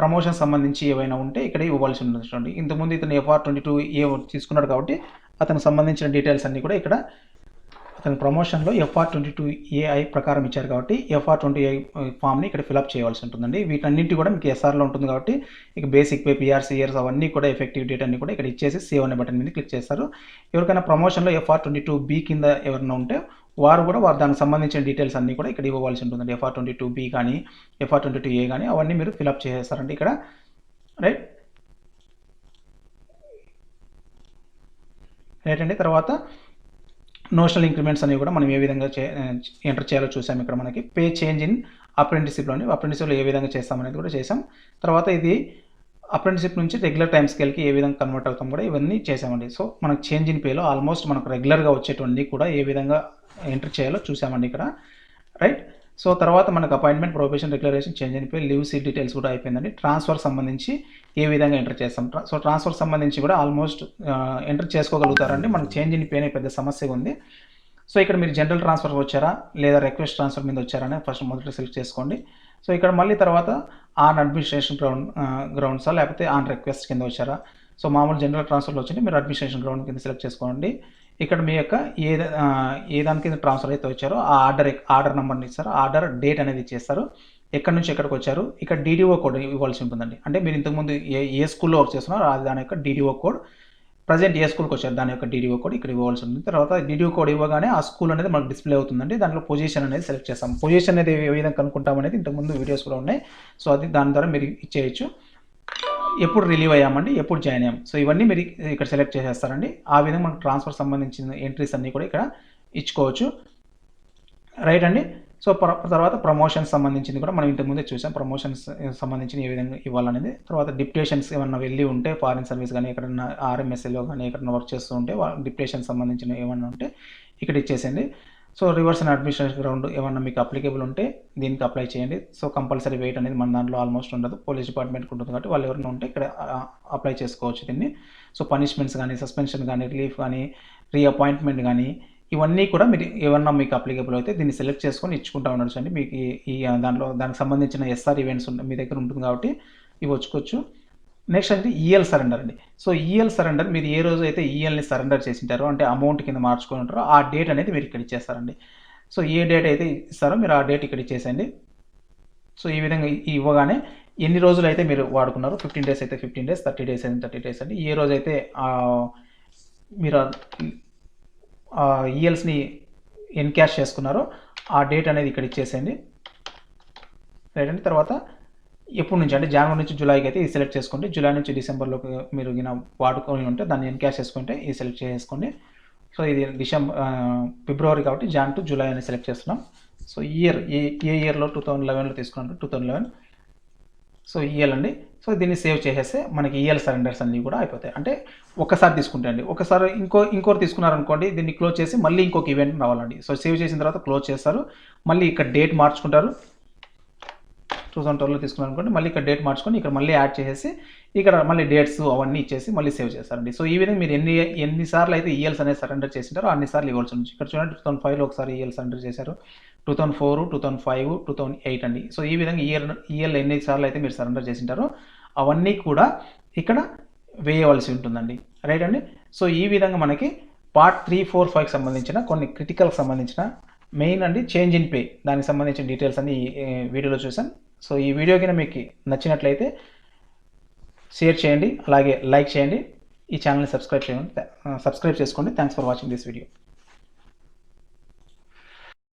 ప్రమోషన్ సంబంధించి ఏవైనా ఉంటే ఇక్కడ ఇవ్వాల్సి ఉంటుంది. ఇంతకుముందు ఇతను FR22A తీసుకున్నాడు కాబట్టి అతనికి సంబంధించిన డీటెయిల్స్ అన్నీ కూడా ఇక్కడ అతని ప్రమోషన్లో FR22AI ప్రకారం ఇచ్చారు కాబట్టి FR20AI ఫామ్ని ఇక్కడ ఫిలప్ చేయవలసి ఉంటుందండి. వీటన్నింటి కూడా మీకు SRలో ఉంటుంది కాబట్టి ఇక బేసిక్ పే, PRC ఇయర్స్ అవన్నీ కూడా ఎఫెక్టివ్ డేట్ అన్ని కూడా ఇక్కడ ఇచ్చేసి సేవ్ అనే బటన్ మీద క్లిక్ చేస్తారు. ఎవరికైనా ప్రమోషన్లో FR22B కింద ఎవరైనా ఉంటే వారు దానికి సంబంధించిన డీటెయిల్స్ అన్నీ కూడా ఇక్కడ ఇవ్వవలసి ఉంటుందండి. FR22B కానీ FR22A కానీ అవన్నీ మీరు ఫిలప్ చేసేస్తారండి ఇక్కడ. రైట్ అండి. తర్వాత నోషనల్ ఇంక్రిమెంట్స్ అనేవి కూడా మనం ఏ విధంగా ఎంటర్ చేయాలో చూసాం. ఇక్కడ మనకి పే చేంజ్ ఇన్ అప్రెంటిస్షిప్లో ఏ విధంగా చేస్తామనేది కూడా చేసాం. తర్వాత ఇది అప్రెంటిస్షిప్ నుంచి రెగ్యులర్ టైం స్కేల్కి ఏ విధంగా కన్వర్ట్ అవుతాం కూడా ఇవన్నీ చేసామండి. సో మనకు చేంజ్ ఇన్ పేలో ఆల్మోస్ట్ మనకు రెగ్యులర్గా వచ్చేటువంటి కూడా ఏ విధంగా ఎంటర్ చేయాలో చూసామండి ఇక్కడ. రైట్. సో తర్వాత మనకు appointment, probation, regularisation, change in pay, leave seat details కూడా అయిపోయిందండి. ట్రాన్స్ఫర్ సంబంధించి ఏ విధంగా ఎంటర్ చేస్తాం. సో ట్రాన్స్ఫర్ సంబంధించి కూడా ఆల్మోస్ట్ ఎంటర్ చేసుకోగలుగుతారండి. మనకు చేంజ్ ఇన్ పేనే పెద్ద సమస్య ఉంది. సో ఇక్కడ మీరు జనరల్ ట్రాన్స్ఫర్ వచ్చారా లేదా రిక్వెస్ట్ ట్రాన్స్ఫర్ మీద వచ్చారని ఫస్ట్ మొదట సెలెక్ట్ చేసుకోండి. సో ఇక్కడ మళ్ళీ తర్వాత ఆన్ అడ్మినిస్ట్రేషన్ గ్రౌండ్సా లేకపోతే ఆన్ రిక్వెస్ట్ కింద వచ్చారా. సో మామూలు జనరల్ ట్రాన్స్ఫర్లో వచ్చింది మీరు అడ్మినిస్ట్రేషన్ గ్రౌండ్ కింద సెలెక్ట్ చేసుకోండి. ఇక్కడ మీ యొక్క ఏ దాని కింద ట్రాన్స్ఫర్ అయితే వచ్చారో ఆ ఆర్డర్ నెంబర్ని ఇస్తారు, ఆర్డర్ డేట్ అనేది ఇచ్చేస్తారు, ఎక్కడి నుంచి ఎక్కడికి వచ్చారు. ఇక్కడ DDO కోడ్ ఇవ్వాల్సి ఉంటుందండి. అంటే మీరు ఇంతకుముందు ఏ స్కూల్లో వర్క్ చేస్తున్నారో దాని యొక్క DDO కోడ్, ప్రజెంట్ ఏ స్కూల్కి వచ్చారు దాని యొక్క DDO కోడ్ ఇక్కడ ఇవ్వాల్సి ఉంటుంది. తర్వాత DDO కోడ్ ఇవ్వగానే ఆ స్కూల్ అనేది మనకు డిస్ప్లే అవుతుందండి. దాంట్లో పొజిషన్ అనేది సెలెక్ట్ చేస్తాం. పొజిషన్ అనేది ఏ విధంగా కనుక్కుంటాం అనేది ఇంతకుముందు వీడియోస్ కూడా ఉన్నాయి. సో అది దాని ద్వారా మీరు ఇచ్చేయచ్చు. ఎప్పుడు రిలీవ్ అయ్యామండి, ఎప్పుడు జాయిన్ అయ్యాం, సో ఇవన్నీ మీరు ఇక్కడ సెలెక్ట్ చేసేస్తారండి. ఆ విధంగా మనకు ట్రాన్స్ఫర్ సంబంధించిన ఎంట్రీస్ అన్నీ కూడా ఇక్కడ ఇచ్చుకోవచ్చు. రైట్ అండి. సో తర్వాత ప్రమోషన్స్ సంబంధించింది కూడా మనం ఇంతకుముందే చూసాం. ప్రమోషన్స్ సంబంధించిన ఏ విధంగా ఇవ్వాలనేది. తర్వాత డిప్యుటేషన్స్ ఏమన్నా వెళ్ళి ఉంటే ఫారిన్ సర్వీస్ కానీ ఎక్కడన్నా RMSలో కానీ ఎక్కడన్నా వర్క్ చేస్తూ ఉంటే డిప్యుటేషన్ సంబంధించిన ఏమన్నా ఉంటే ఇక్కడ ఇచ్చేసేయండి. So reverse and administration ground ఏమన్నా మీకు అప్లికేబుల్ ఉంటే దీనికి అప్లై చేయండి. సో కంపల్సరీ వెయిట్ అనేది మన దాంట్లో ఆల్మోస్ట్ ఉండదు, పోలీస్ డిపార్ట్మెంట్కి ఉంటుంది కాబట్టి వాళ్ళు ఎవరైనా ఉంటే ఇక్కడ అప్లై చేసుకోవచ్చు దీన్ని. సో పనిష్మెంట్స్ కానీ, సస్పెన్షన్ కానీ, రిలీఫ్ కానీ, రీఅపాయింట్మెంట్ కానీ ఇవన్నీ కూడా మీరు ఏమన్నా మీకు అప్లికేబుల్ అయితే దీన్ని సెలెక్ట్ చేసుకొని ఇచ్చుకుంటా ఉండొచ్చు అండి. మీకు ఈ దానికి సంబంధించిన SR ఈవెంట్స్ మీ దగ్గర ఉంటుంది కాబట్టి ఇవి వచ్చుకోవచ్చు. నెక్స్ట్ అంటే EL సరెండర్ అండి. సో EL సరెండర్ మీరు ఏ రోజు అయితే ELని సరెండర్ చేసింటారో అంటే అమౌంట్ కింద మార్చుకొని ఉంటారో ఆ డేట్ అనేది మీరు ఇక్కడ ఇచ్చేస్తారండి. సో ఏ డేట్ అయితే ఇస్తారో మీరు ఆ డేట్ ఇక్కడ ఇచ్చేసండి. సో ఈ విధంగా ఇవ్వగానే ఎన్ని రోజులు అయితే మీరు వాడుకున్నారో 15 డేస్ అయితే 15 డేస్, 30 డేస్ అయితే 30 డేస్ అండి. ఏ రోజు అయితే మీరు ELస్ని ఎన్క్యాష్ చేసుకున్నారో ఆ డేట్ అనేది ఇక్కడ ఇచ్చేసేయండి. రైట్ అండి. తర్వాత ఎప్పటి నుంచి అంటే జనవరి నుంచి జూలైకి అయితే ఈ సెలెక్ట్ చేసుకోండి. జూలై నుంచి డిసెంబర్లోకి మీరు వాడుకొని ఉంటే దాన్ని ఎన్క్యాష్ చేసుకుంటే ఈ సెలెక్ట్ చేసుకోండి. సో ఇది ఫిబ్రవరి కాబట్టి జాన్ టు జూలై అని సెలెక్ట్ చేస్తున్నాం. సో ఇయర్ ఏ ఇయర్లో 2011లో తీసుకున్నాం 2011. సో ఈఎల్ అండి. సో దీన్ని సేవ్ చేసేస్తే మనకి ఈఎల్ సరెండర్స్ అన్నీ కూడా అయిపోతాయి. అంటే ఒకసారి తీసుకుంటే అండి, ఒకసారి ఇంకోటి తీసుకున్నారనుకోండి, దీన్ని క్లోజ్ చేసి మళ్ళీ ఇంకొక ఈవెంట్ రావాలండి. సో సేవ్ చేసిన తర్వాత క్లోజ్ చేస్తారు, మళ్ళీ ఇక్కడ డేట్ మార్చుకుంటారు. 2012లో తీసుకున్నారనుకోండి, మళ్ళీ ఇక్కడ డేట్ మార్చుకొని ఇక్కడ మళ్ళీ యాడ్ చేసేసి ఇక్కడ మళ్ళీ డేట్స్ అవన్నీ ఇచ్చేసి మళ్ళీ సేవ్ చేస్తారండి. సో ఈ విధంగా మీరు ఎన్నిసార్లు అయితే ఈఎల్స్ అనేది సరెండర్ చేసింటారో అన్నిసార్లు ఇవ్వాల్సి ఉంటుంది. ఇక్కడ చూడండి 2005లో ఒకసారి ఈఎల్ సరెండర్ చేశారు, 2004, 2005, 2008 అండి. సో ఈ విధంగా ఈఎల్ ఎన్నిసార్లు అయితే మీరు సరెండర్ చేసింటారో అవన్నీ కూడా ఇక్కడ వేయవలసి ఉంటుందండి. రైట్ అండి. సో ఈ విధంగా మనకి పార్ట్ 3, 4, 5కి సంబంధించిన కొన్ని క్రిటికల్కి సంబంధించిన మెయిన్ అండి చేంజ్ ఇన్ పే దానికి సంబంధించిన డీటెయిల్స్ అన్ని వీడియోలో చూసాం. సో ఈ వీడియో కింద మీకు నచ్చినట్లయితే షేర్ చేయండి, అలాగే లైక్ చేయండి, ఈ ఛానల్ని సబ్స్క్రైబ్ చేసుకోండి. Thanks for watching this video.